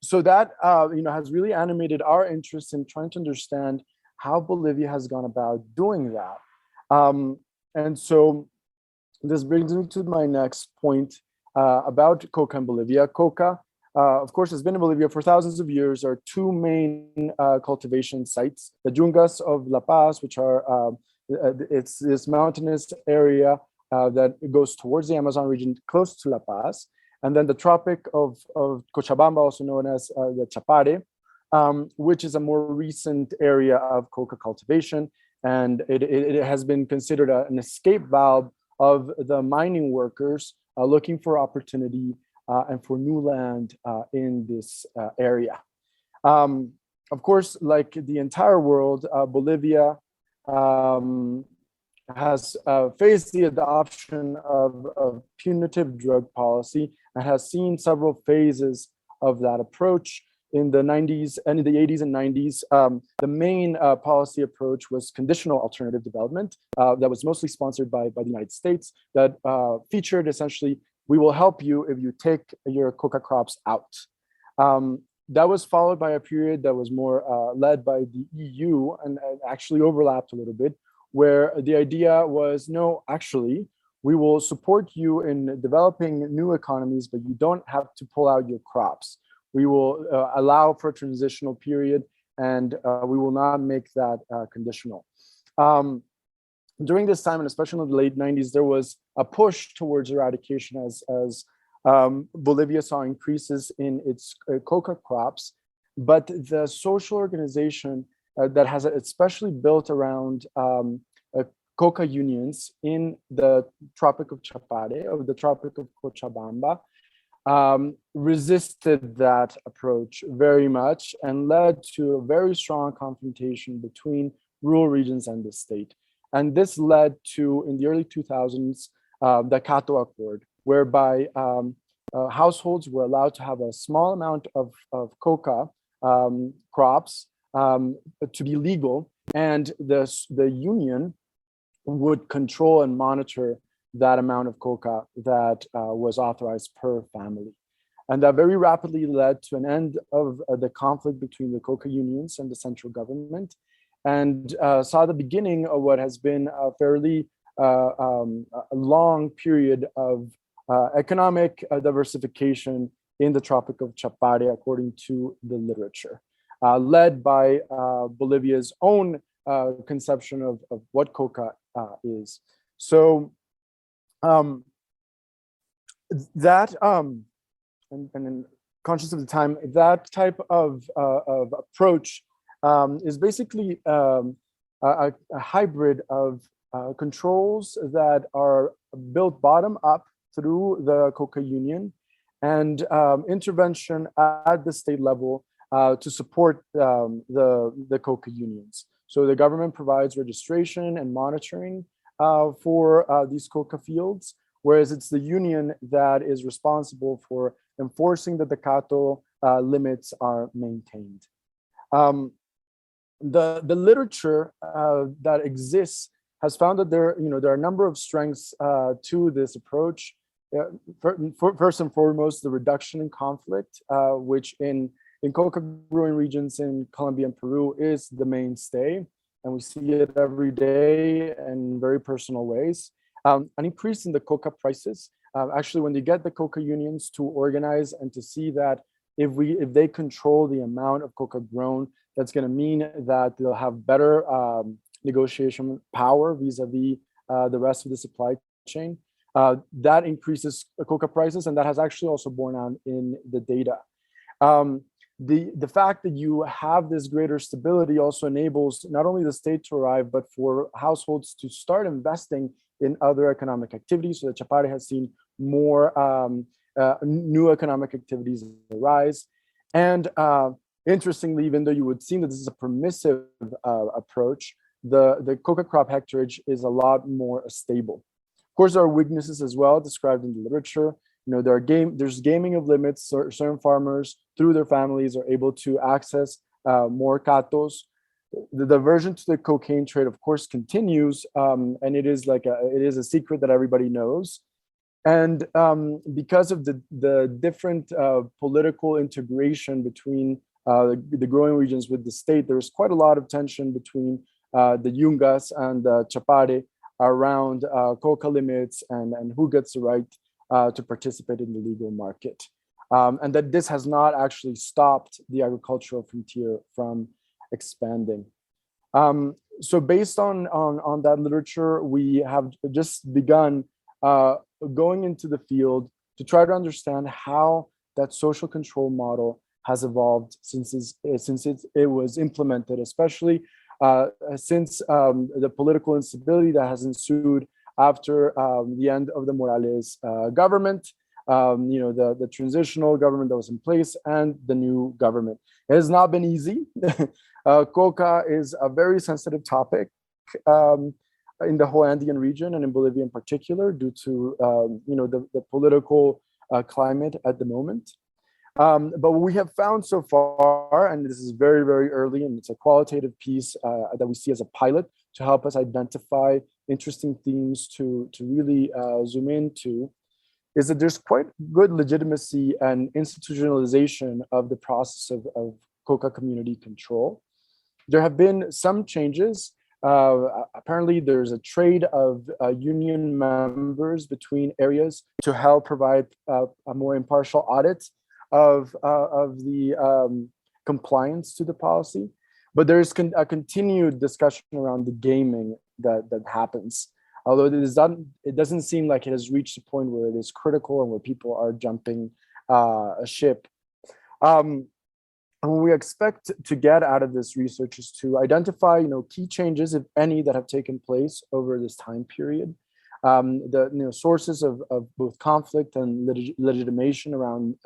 So that has really animated our interest in trying to understand how Bolivia has gone about doing that. And so this brings me to my next point about coca in Bolivia. Coca, of course, has been in Bolivia for thousands of years. There are two main cultivation sites: the Yungas of La Paz, which are it's this mountainous area that goes towards the Amazon region, close to La Paz. And then the Tropic of Cochabamba, also known as the Chapare, which is a more recent area of coca cultivation. And it has been considered an escape valve of the mining workers looking for opportunity and for new land in this area. Of course, like the entire world, Bolivia has faced the adoption of punitive drug policy and has seen several phases of that approach. In the 90s and in the 80s and 90s, the main policy approach was conditional alternative development that was mostly sponsored by the United States, that featured essentially, we will help you if you take your coca crops out. That was followed by a period that was more led by the EU and actually overlapped a little bit, where the idea was, no, actually, we will support you in developing new economies, but you don't have to pull out your crops. We will allow for a transitional period, and we will not make that conditional. During this time, and especially in the late 90s, there was a push towards eradication as Bolivia saw increases in its coca crops, but the social organization that has especially built around coca unions in the Tropic of Chapare, or the Tropic of Cochabamba, resisted that approach very much and led to a very strong confrontation between rural regions and the state. And this led to, in the early 2000s, the Cato Accord, whereby households were allowed to have a small amount of coca crops to be legal, and the union would control and monitor that amount of coca that was authorized per family. And that very rapidly led to an end of the conflict between the coca unions and the central government, and saw the beginning of what has been a fairly long period of economic diversification in the Tropic of Chapare, according to the literature, led by Bolivia's own conception of what coca is. So that, and conscious of the time, that type of approach is basically a hybrid of controls that are built bottom up through the coca union and intervention at the state level to support the coca unions. So the government provides registration and monitoring for these coca fields, whereas it's the union that is responsible for enforcing that the Cato limits are maintained. The literature that exists has found that there are a number of strengths to this approach. First and foremost, the reduction in conflict, which in coca growing regions in Colombia and Peru is the mainstay, and we see it every day in very personal ways. An increase in the coca prices. Actually, when you get the coca unions to organize and to see that if they control the amount of coca grown, that's going to mean that they'll have better negotiation power vis-a-vis the rest of the supply chain. That increases coca prices, and that has actually also borne out in the data. The fact that you have this greater stability also enables not only the state to arrive, but for households to start investing in other economic activities. So the Chapare has seen more new economic activities arise. And interestingly, even though you would seem that this is a permissive approach, the coca crop hectarage is a lot more stable. Of course, there are weaknesses as well described in the literature. There's gaming of limits. Certain farmers, through their families, are able to access more catos. The diversion to the cocaine trade, of course, continues, and it is a secret that everybody knows. And because of the different political integration between the growing regions with the state, there's quite a lot of tension between the Yungas and the Chapare around coca limits and who gets the right to participate in the legal market. And that this has not actually stopped the agricultural frontier from expanding. So based on that literature, we have just begun going into the field to try to understand how that social control model has evolved since it was implemented, especially since the political instability that has ensued after the end of the Morales government, the transitional government that was in place, and the new government. It has not been easy. Coca is a very sensitive topic in the whole Andean region and in Bolivia in particular, due to the political climate at the moment. But what we have found so far, and this is very, very early, and it's a qualitative piece that we see as a pilot to help us identify interesting themes to really zoom into, is that there's quite good legitimacy and institutionalization of the process of coca community control. There have been some changes. Apparently, there's a trade of union members between areas to help provide a more impartial audit of the compliance to the policy. But there's a continued discussion around the gaming that happens. Although it doesn't seem like it has reached a point where it is critical and where people are jumping a ship. And what we expect to get out of this research is to identify, key changes, if any, that have taken place over this time period. The sources of both conflict and legitimation around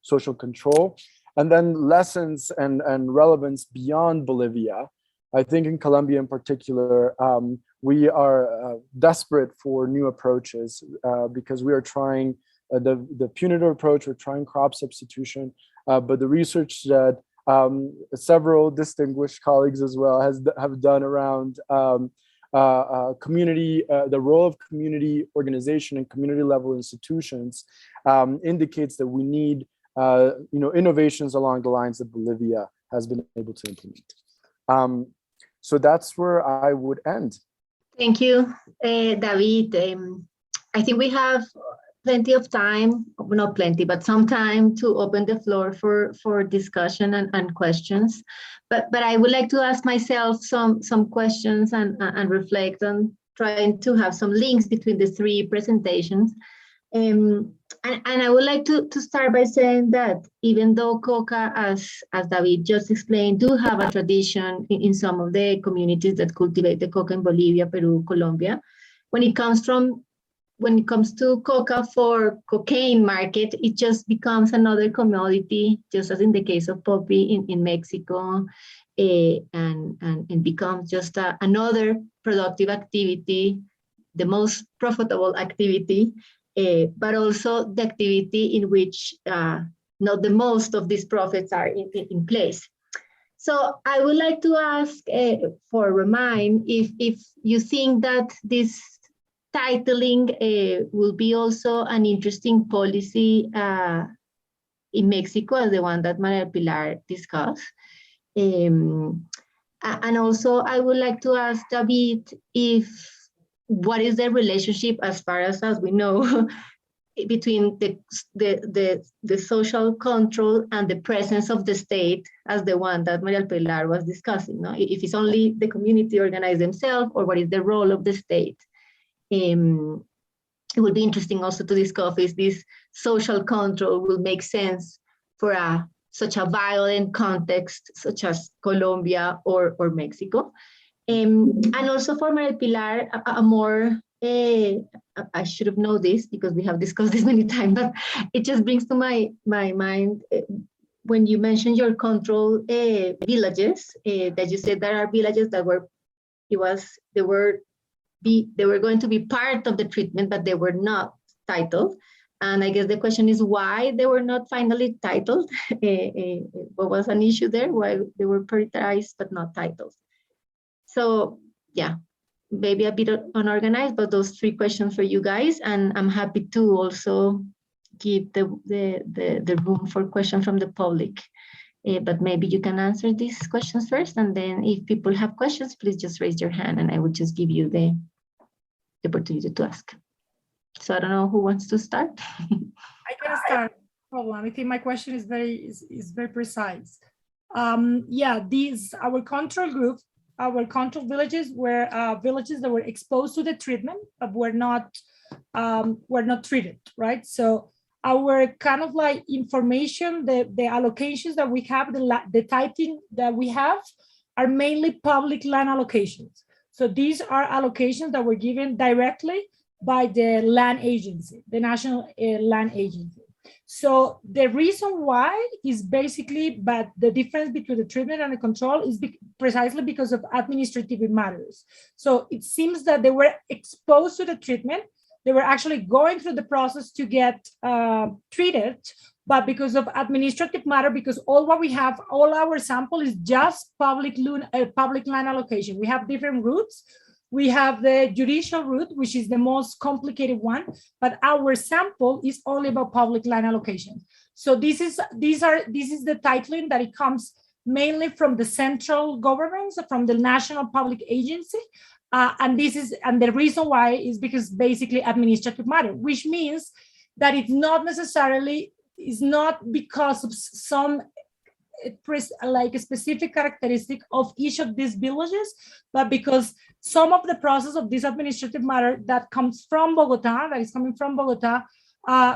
social control, and then lessons and relevance beyond Bolivia. I think in Colombia in particular, we are desperate for new approaches because we are trying the punitive approach, we're trying crop substitution, but the research that several distinguished colleagues as well have done around community, the role of community organization and community level institutions indicates that we need innovations along the lines that Bolivia has been able to implement. So that's where I would end. Thank you, David. I think we have plenty of time, not plenty, but some time to open the floor for discussion and questions. But I would like to ask myself some questions and reflect on trying to have some links between the three presentations. And I would like to start by saying that even though coca, as David just explained, do have a tradition in some of the communities that cultivate the coca in Bolivia, Peru, Colombia, when it comes to coca for cocaine market, it just becomes another commodity, just as in the case of poppy in Mexico, and becomes just another productive activity, the most profitable activity, but also the activity in which not the most of these profits are in place. So I would like to ask for Remind if you think that this titling will be also an interesting policy in Mexico, as the one that Maria Pilar discussed. And also I would like to ask David what is the relationship, as far as we know, between the social control and the presence of the state, as the one that Maria Pilar was discussing, no? If it's only the community organize themselves, or what is the role of the state? It would be interesting also to discuss if this social control will make sense for such a violent context such as Colombia or Mexico. And also for Maria Pilar, a more, I should have known this because we have discussed this many times, but it just brings to my mind when you mentioned your control villages, that you said there are villages that they were going to be part of the treatment, but they were not titled. And I guess the question is why they were not finally titled. What was an issue there? Why they were prioritized but not titled? So yeah, maybe a bit unorganized, but those three questions for you guys. And I'm happy to also give the room for questions from the public. But maybe you can answer these questions first, and then if people have questions, please just raise your hand and I would just give you the opportunity to ask. So I don't know who wants to start. I can start. I think my question is very precise. Yeah, our control group, our control villages were villages that were exposed to the treatment but were not treated, right? So our kind of like information, the allocations that we have, the titling that we have are mainly public land allocations. So these are allocations that were given directly by the land agency, the National Land Agency. So the reason why is basically, but the difference between the treatment and the control is precisely because of administrative matters. So it seems that they were exposed to the treatment, they were actually going through the process to get treated, but because of administrative matter, because all our sample is just public land allocation. We have different routes. We have the judicial route, which is the most complicated one, but our sample is only about public land allocation. So this is the titling that it comes mainly from the central government, so from the National Public Agency. And the reason why is because basically administrative matter, which means that it's not because of some like a specific characteristic of each of these villages, but because some of the process of this administrative matter that is coming from Bogota,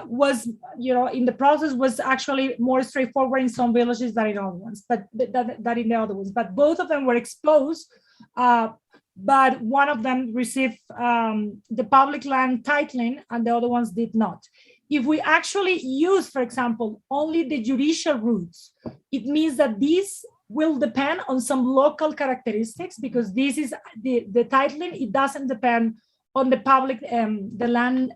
was, in the process was actually more straightforward in some villages than in other ones, but that in the other ones. But both of them were exposed, but one of them received the public land titling and the other ones did not. If we actually use, for example, only the judicial routes, it means that these will depend on some local characteristics, because this is the titling, it doesn't depend on the public, the land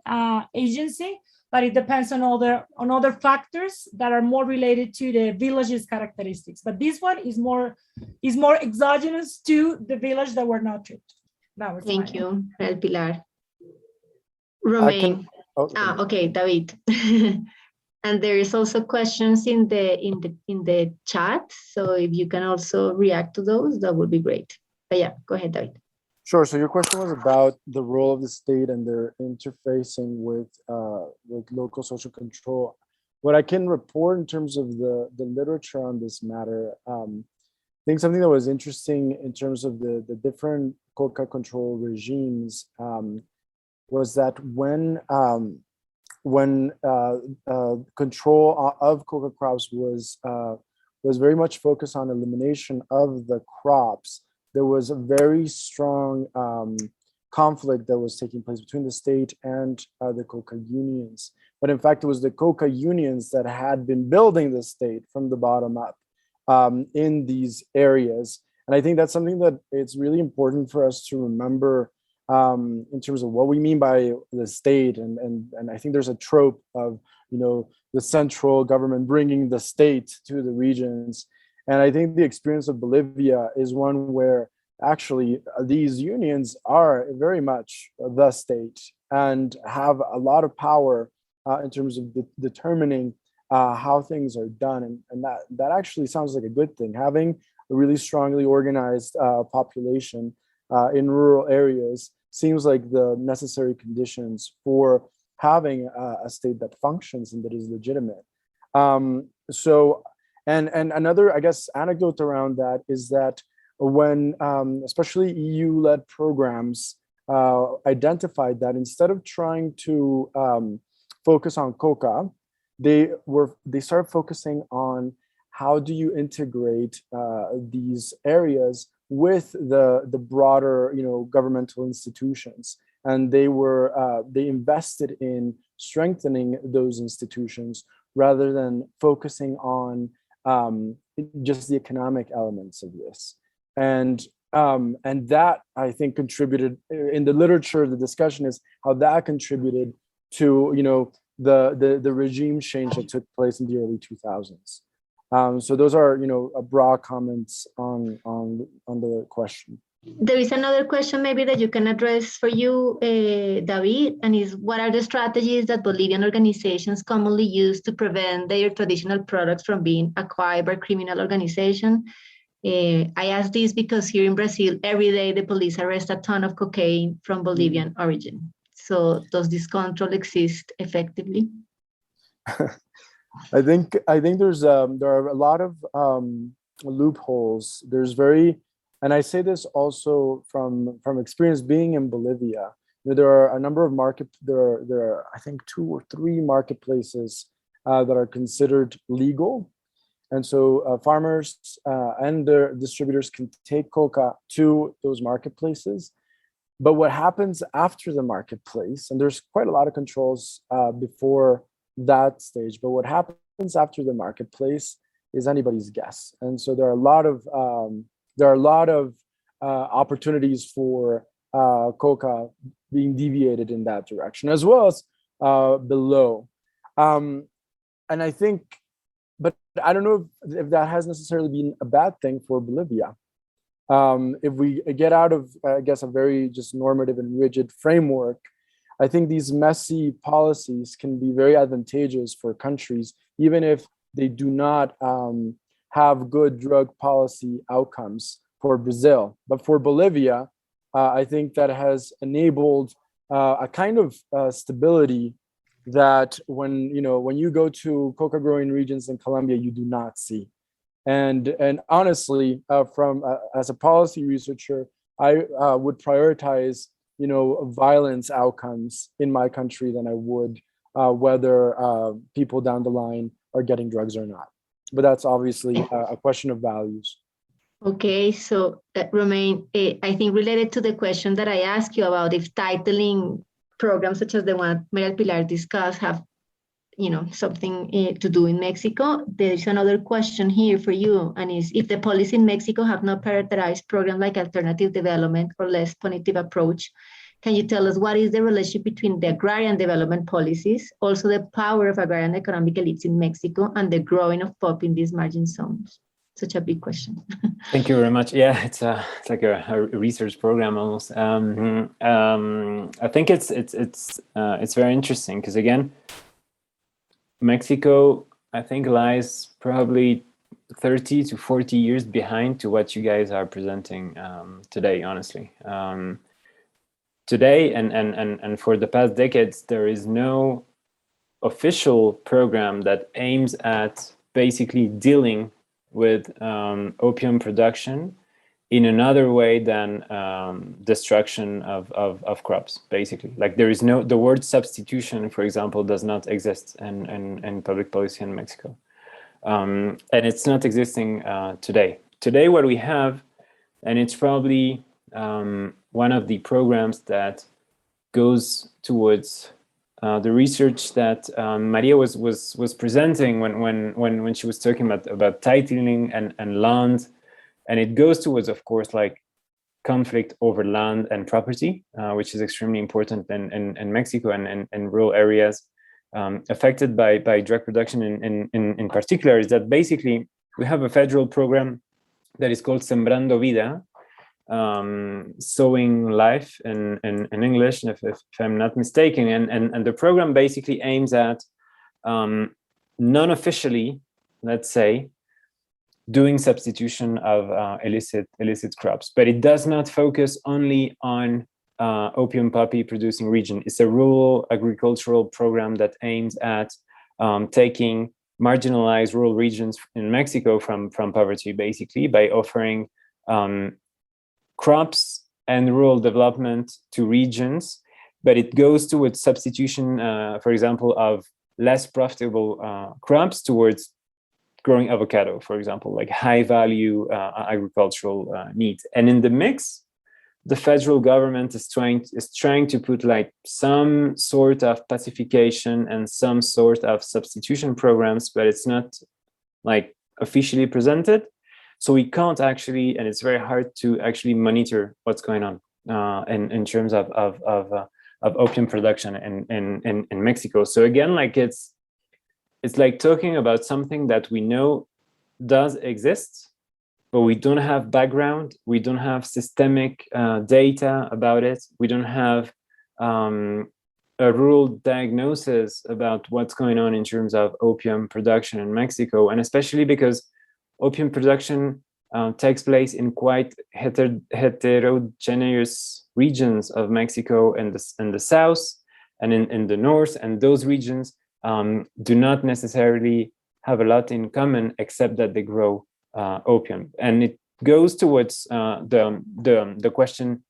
agency, but it depends on other factors that are more related to the village's characteristics. But this one is more exogenous to the village that were not treated. Thank you, Pilar. Romain. Okay, David. And there is also questions in the chat. So if you can also react to those, that would be great. But yeah, go ahead, David. Sure. So your question was about the role of the state and their interfacing with local social control. What I can report in terms of the literature on this matter, I think something that was interesting in terms of the different coca control regimes was that when when control of coca crops was very much focused on elimination of the crops, there was a very strong conflict that was taking place between the state and the coca unions. But in fact, it was the coca unions that had been building the state from the bottom up in these areas. And I think that's something that it's really important for us to remember in terms of what we mean by the state. And I think there's a trope of, the central government bringing the state to the regions. And I think the experience of Bolivia is one where actually these unions are very much the state and have a lot of power in terms of determining how things are done. And that actually sounds like a good thing. Having a really strongly organized population in rural areas seems like the necessary conditions for having a state that functions and that is legitimate. And another, I guess, anecdote around that is that when especially EU-led programs identified that instead of trying to focus on coca, they started focusing on how do you integrate these areas with the broader, governmental institutions. And they invested in strengthening those institutions rather than focusing on just the economic elements of this. And that, I think, contributed in the literature. The discussion is how that contributed to the regime change that took place in the early 2000s. So those are broad comments on the question. There is another question maybe that you can address for you, David, and is what are the strategies that Bolivian organizations commonly use to prevent their traditional products from being acquired by criminal organizations? I ask this because here in Brazil, every day the police arrest a ton of cocaine from Bolivian origin. So does this control exist effectively? I think there are a lot of loopholes. And I say this also from experience being in Bolivia. There are a number of there are I think 2 or 3 marketplaces that are considered legal. And so farmers and their distributors can take coca to those marketplaces. But what happens after the marketplace, and there's quite a lot of controls before that stage, but what happens after the marketplace is anybody's guess. And so there are a lot of opportunities for coca being deviated in that direction, as well as below. And I think, but I don't know if that has necessarily been a bad thing for Bolivia. If we get out of, I guess, a very just normative and rigid framework, I think these messy policies can be very advantageous for countries, even if they do not have good drug policy outcomes for Brazil. But for Bolivia, I think that has enabled a kind of stability that when you go to coca growing regions in Colombia, you do not see. And honestly, as a policy researcher, I would prioritize violence outcomes in my country than I would whether people down the line are getting drugs or not. But that's obviously a question of values. Okay, so Romain, I think related to the question that I asked you about if titling programs such as the one Maria Pilar discussed have something to do in Mexico, there's another question here for you, and is if the police in Mexico have not prioritized programs like alternative development or less punitive approach, can you tell us what is the relationship between the agrarian development policies, also the power of agrarian economic elites in Mexico, and the growing of pop in these margin zones? Such a big question. Thank you very much. Yeah, it's like a research program almost. I think it's very interesting because again, Mexico, I think, lies probably 30 to 40 years behind to what you guys are presenting today, honestly. Today and for the past decades, there is no official program that aims at basically dealing with opium production in another way than destruction of crops, basically. Like there is no, the word substitution, for example, does not exist in public policy in Mexico. And it's not existing today. Today, what we have, and it's probably one of the programs that goes towards the research that Maria was presenting when she was talking about titling and land, and it goes towards, of course, like conflict over land and property, which is extremely important in Mexico and rural areas affected by drug production in particular. Is that basically we have a federal program that is called Sembrando Vida, sowing life in English, if I'm not mistaken, and the program basically aims at non-officially, let's say, doing substitution of illicit crops, but it does not focus only on opium poppy producing region. It's a rural agricultural program that aims at taking marginalized rural regions in Mexico from poverty, basically, by offering crops and rural development to regions, but it goes towards substitution, for example, of less profitable crops towards growing avocado, for example, like high value agricultural needs. And in the mix, the federal government is trying to put like some sort of pacification and some sort of substitution programs, but it's not like officially presented. So we can't actually, and it's very hard to actually monitor what's going on in terms of opium production in Mexico. So again, like it's like talking about something that we know does exist, but we don't have background, we don't have systemic data about it, we don't have a rural diagnosis about what's going on in terms of opium production in Mexico, and especially because opium production takes place in quite heterogeneous regions of Mexico in the south and in the north, and those regions do not necessarily have a lot in common except that they grow opium. And it goes towards the question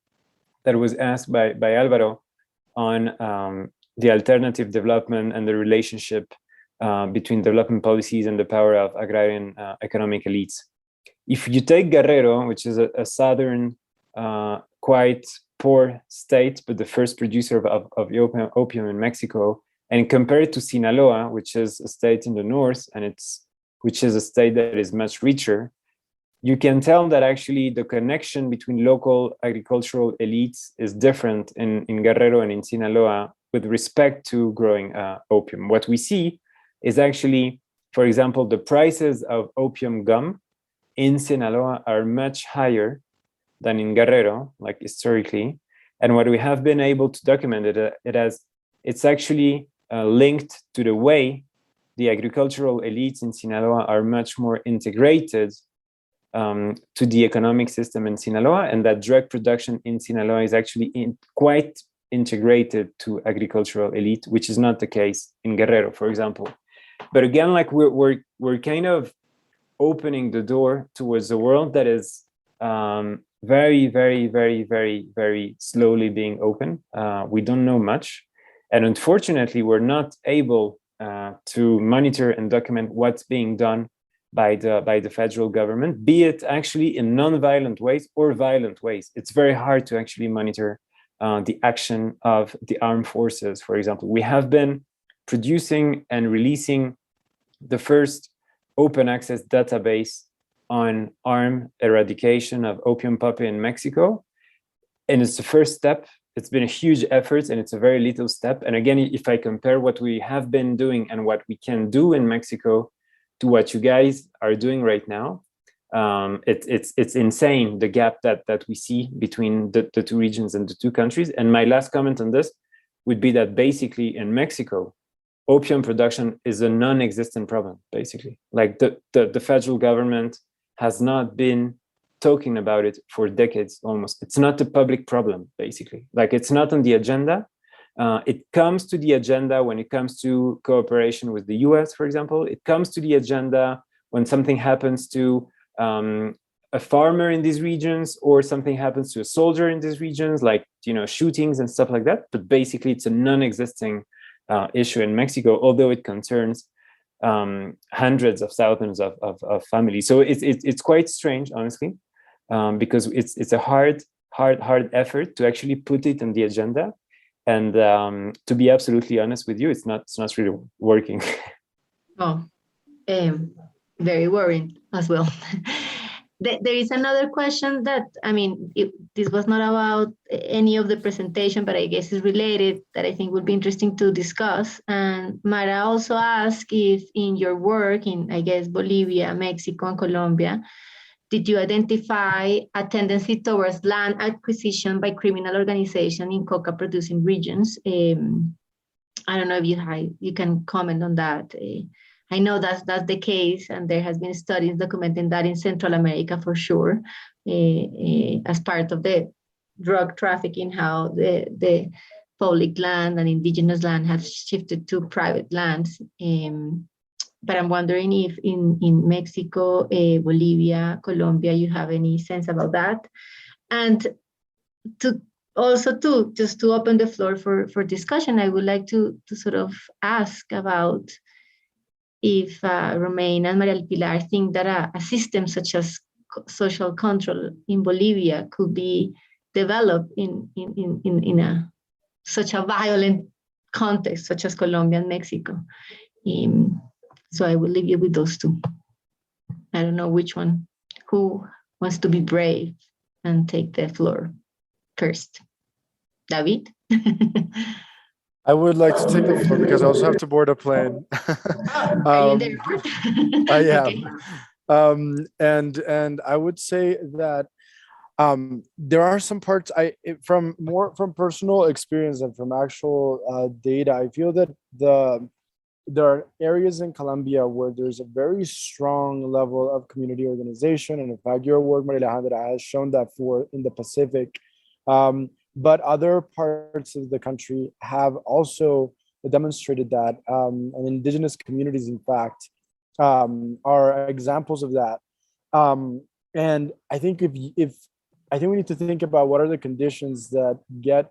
that was asked by Alvaro on the alternative development and the relationship between development policies and the power of agrarian economic elites. If you take Guerrero, which is a southern, quite poor state, but the first producer of opium in Mexico, and compare it to Sinaloa, which is a state in the north, and which is a state that is much richer, you can tell that actually the connection between local agricultural elites is different in Guerrero and in Sinaloa with respect to growing opium. What we see is actually, for example, the prices of opium gum in Sinaloa are much higher than in Guerrero, like historically. And what we have been able to document it's actually linked to the way the agricultural elites in Sinaloa are much more integrated to the economic system in Sinaloa, and that drug production in Sinaloa is actually quite integrated to agricultural elite, which is not the case in Guerrero, for example. But again, like we're kind of opening the door towards a world that is very, very, very, very, very slowly being open. We don't know much, and unfortunately, we're not able to monitor and document what's being done by the federal government, be it actually in non-violent ways or violent ways. It's very hard to actually monitor the action of the armed forces. For example, we have been producing and releasing the first open access database on armed eradication of opium poppy in Mexico. And it's the first step. It's been a huge effort, and it's a very little step. And again, if I compare what we have been doing and what we can do in Mexico to what you guys are doing right now, it's insane, the gap that we see between the two regions and the two countries. And my last comment on this would be that basically in Mexico, opium production is a non-existent problem, basically. Like the federal government has not been talking about it for decades almost. It's not a public problem, basically. Like it's not on the agenda. It comes to the agenda when it comes to cooperation with the US, for example. It comes to the agenda when something happens to a farmer in these regions, or something happens to a soldier in these regions, like, shootings and stuff like that. But basically, it's a non-existing issue in Mexico, although it concerns hundreds of thousands of families. So it's quite strange, honestly, because it's a hard effort to actually put it on the agenda. And to be absolutely honest with you, it's not really working. Oh, very worrying as well. There is another question that, this was not about any of the presentation, but I guess is related, that I think would be interesting to discuss. And Mara also asked if in your work in, I guess, Bolivia, Mexico, and Colombia, did you identify a tendency towards land acquisition by criminal organization in coca producing regions? I don't know if you can comment on that. I know that's the case, and there has been studies documenting that in Central America for sure, as part of the drug trafficking, how the public land and indigenous land has shifted to private lands. But I'm wondering if in Mexico, Bolivia, Colombia, you have any sense about that. And just to open the floor for discussion, I would like to sort of ask about if Romain and Maria del Pilar think that a system such as social control in Bolivia could be developed in such a violent context such as Colombia and Mexico. So I will leave you with those two. I don't know who wants to be brave and take the floor first. David? I would like to take the floor because I also have to board a plane. Are you in the airport? I am. Okay. And I would say that there are some parts from personal experience and from actual data, I feel that there are areas in Colombia where there's a very strong level of community organization. And in fact, your work, Maria Alejandra, has shown that in the Pacific. But other parts of the country have also demonstrated that, and indigenous communities, in fact, are examples of that. And I think I think we need to think about what are the conditions that get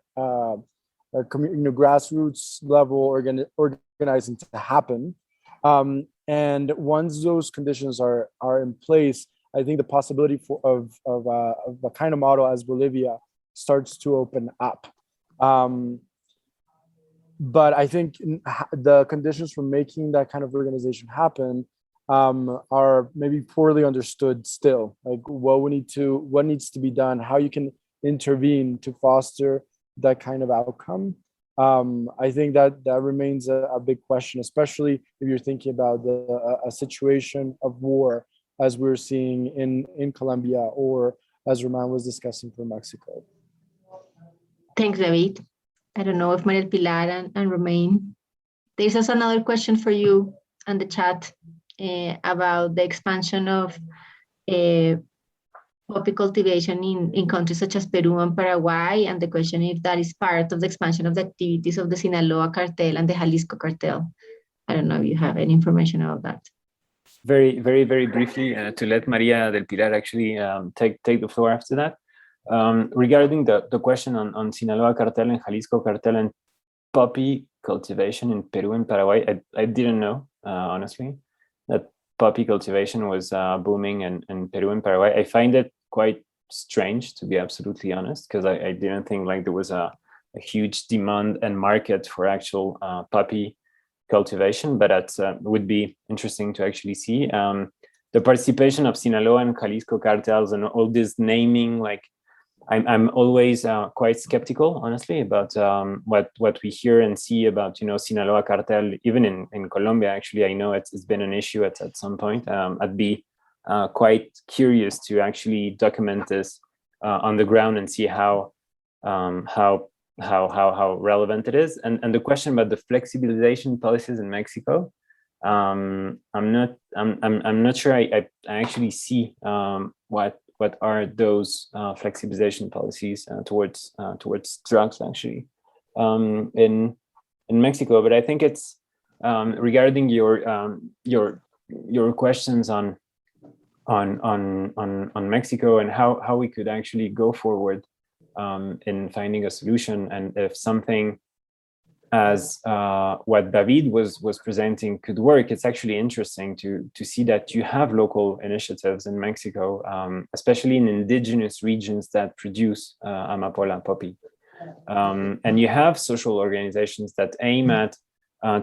grassroots level organizing to happen. And once those conditions are in place, I think the possibility of a kind of model as Bolivia starts to open up. But I think the conditions for making that kind of organization happen are maybe poorly understood still. Like what needs to be done, how you can intervene to foster that kind of outcome. I think that remains a big question, especially if you're thinking about a situation of war as we're seeing in Colombia, or as Roman was discussing for Mexico. Thanks, David. I don't know if Maria Pilar and Romain. There's also another question for you on the chat about the expansion of poppy cultivation in countries such as Peru and Paraguay, and the question if that is part of the expansion of the activities of the Sinaloa cartel and the Jalisco cartel. I don't know if you have any information about that. Very, very, very briefly, to let Maria del Pilar actually take the floor after that. Regarding the question on Sinaloa cartel and Jalisco cartel and poppy cultivation in Peru and Paraguay, I didn't know, honestly, that poppy cultivation was booming in Peru and Paraguay. I find it quite strange, to be absolutely honest, because I didn't think like there was a huge demand and market for actual poppy cultivation, but that would be interesting to actually see. The participation of Sinaloa and Jalisco cartels and all this naming, like I'm always quite skeptical, honestly, about what we hear and see about, Sinaloa cartel, even in Colombia. Actually, I know it's been an issue at some point. I'd be quite curious to actually document this on the ground and see how relevant it is. And the question about the flexibilization policies in Mexico, I'm not sure I actually see what are those flexibilization policies towards drugs actually in Mexico. But I think it's regarding your questions on on Mexico and how we could actually go forward in finding a solution. And if something as what David was presenting could work, it's actually interesting to see that you have local initiatives in Mexico, especially in indigenous regions that produce amapola poppy. And you have social organizations that aim at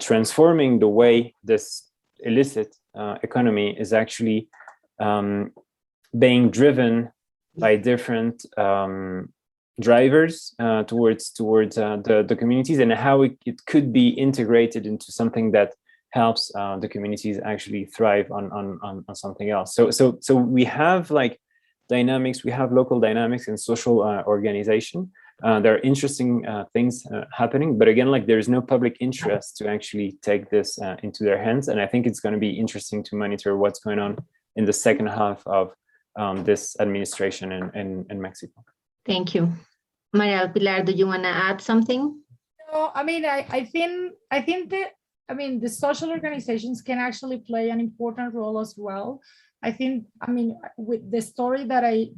transforming the way this illicit economy is actually being driven by different drivers towards the communities, and how it could be integrated into something that helps the communities actually thrive on something else. So we have like dynamics, we have local dynamics and social organization. There are interesting things happening, but again, like there's no public interest to actually take this into their hands. And I think it's going to be interesting to monitor what's going on in the second half of this administration in Mexico. Thank you. Maria Pilar, do you want to add something? No, I mean, I think that, I mean, the social organizations can actually play an important role as well. I think, I mean, with the story that I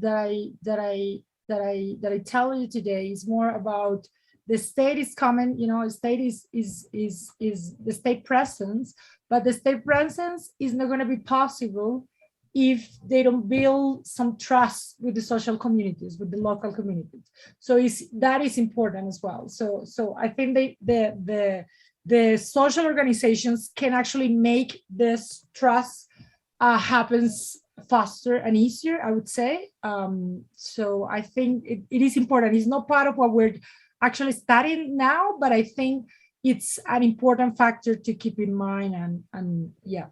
tell you today is more about the state is coming, you know, state is the state presence, but the state presence is not going to be possible if they don't build some trust with the social communities, with the local communities. So that is important as well. So I think the social organizations can actually make this trust happens faster and easier, I would say. So I think it is important. It's not part of what we're actually studying now, but I think it's an important factor to keep in mind. And yeah.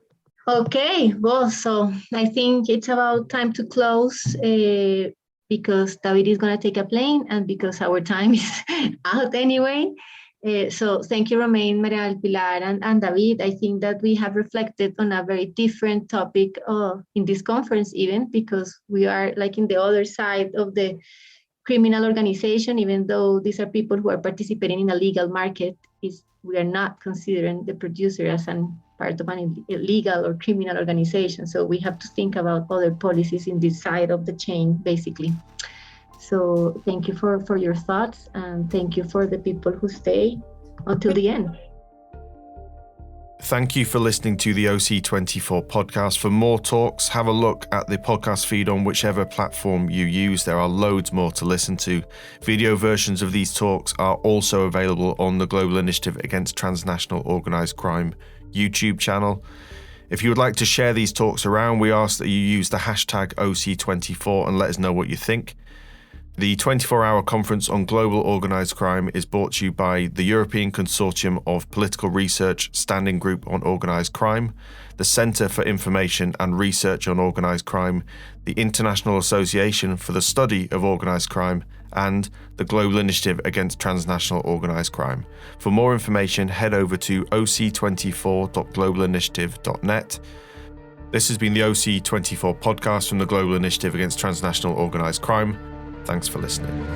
Okay, well, so I think it's about time to close because David is going to take a plane and because our time is out anyway. So thank you, Romain, Maria Pilar, and David. I think that we have reflected on a very different topic in this conference, even because we are like in the other side of the criminal organization, even though these are people who are participating in a legal market, we are not considering the producer as part of an illegal or criminal organization. So we have to think about other policies in this side of the chain, basically. So thank you for your thoughts, and thank you for the people who stay until the end. Thank you for listening to the OC24 podcast. For more talks, have a look at the podcast feed on whichever platform you use. There are loads more to listen to. Video versions of these talks are also available on the Global Initiative Against Transnational Organised Crime YouTube channel. If you would like to share these talks around, we ask that you use the hashtag OC24 and let us know what you think. The 24-hour conference on global organised crime is brought to you by the European Consortium of Political Research Standing Group on Organised Crime, the Centre for Information and Research on Organised Crime, the International Association for the Study of Organised Crime, and the Global Initiative Against Transnational Organised Crime. For more information, head over to oc24.globalinitiative.net. This has been the OC24 podcast from the Global Initiative Against Transnational Organised Crime. Thanks for listening.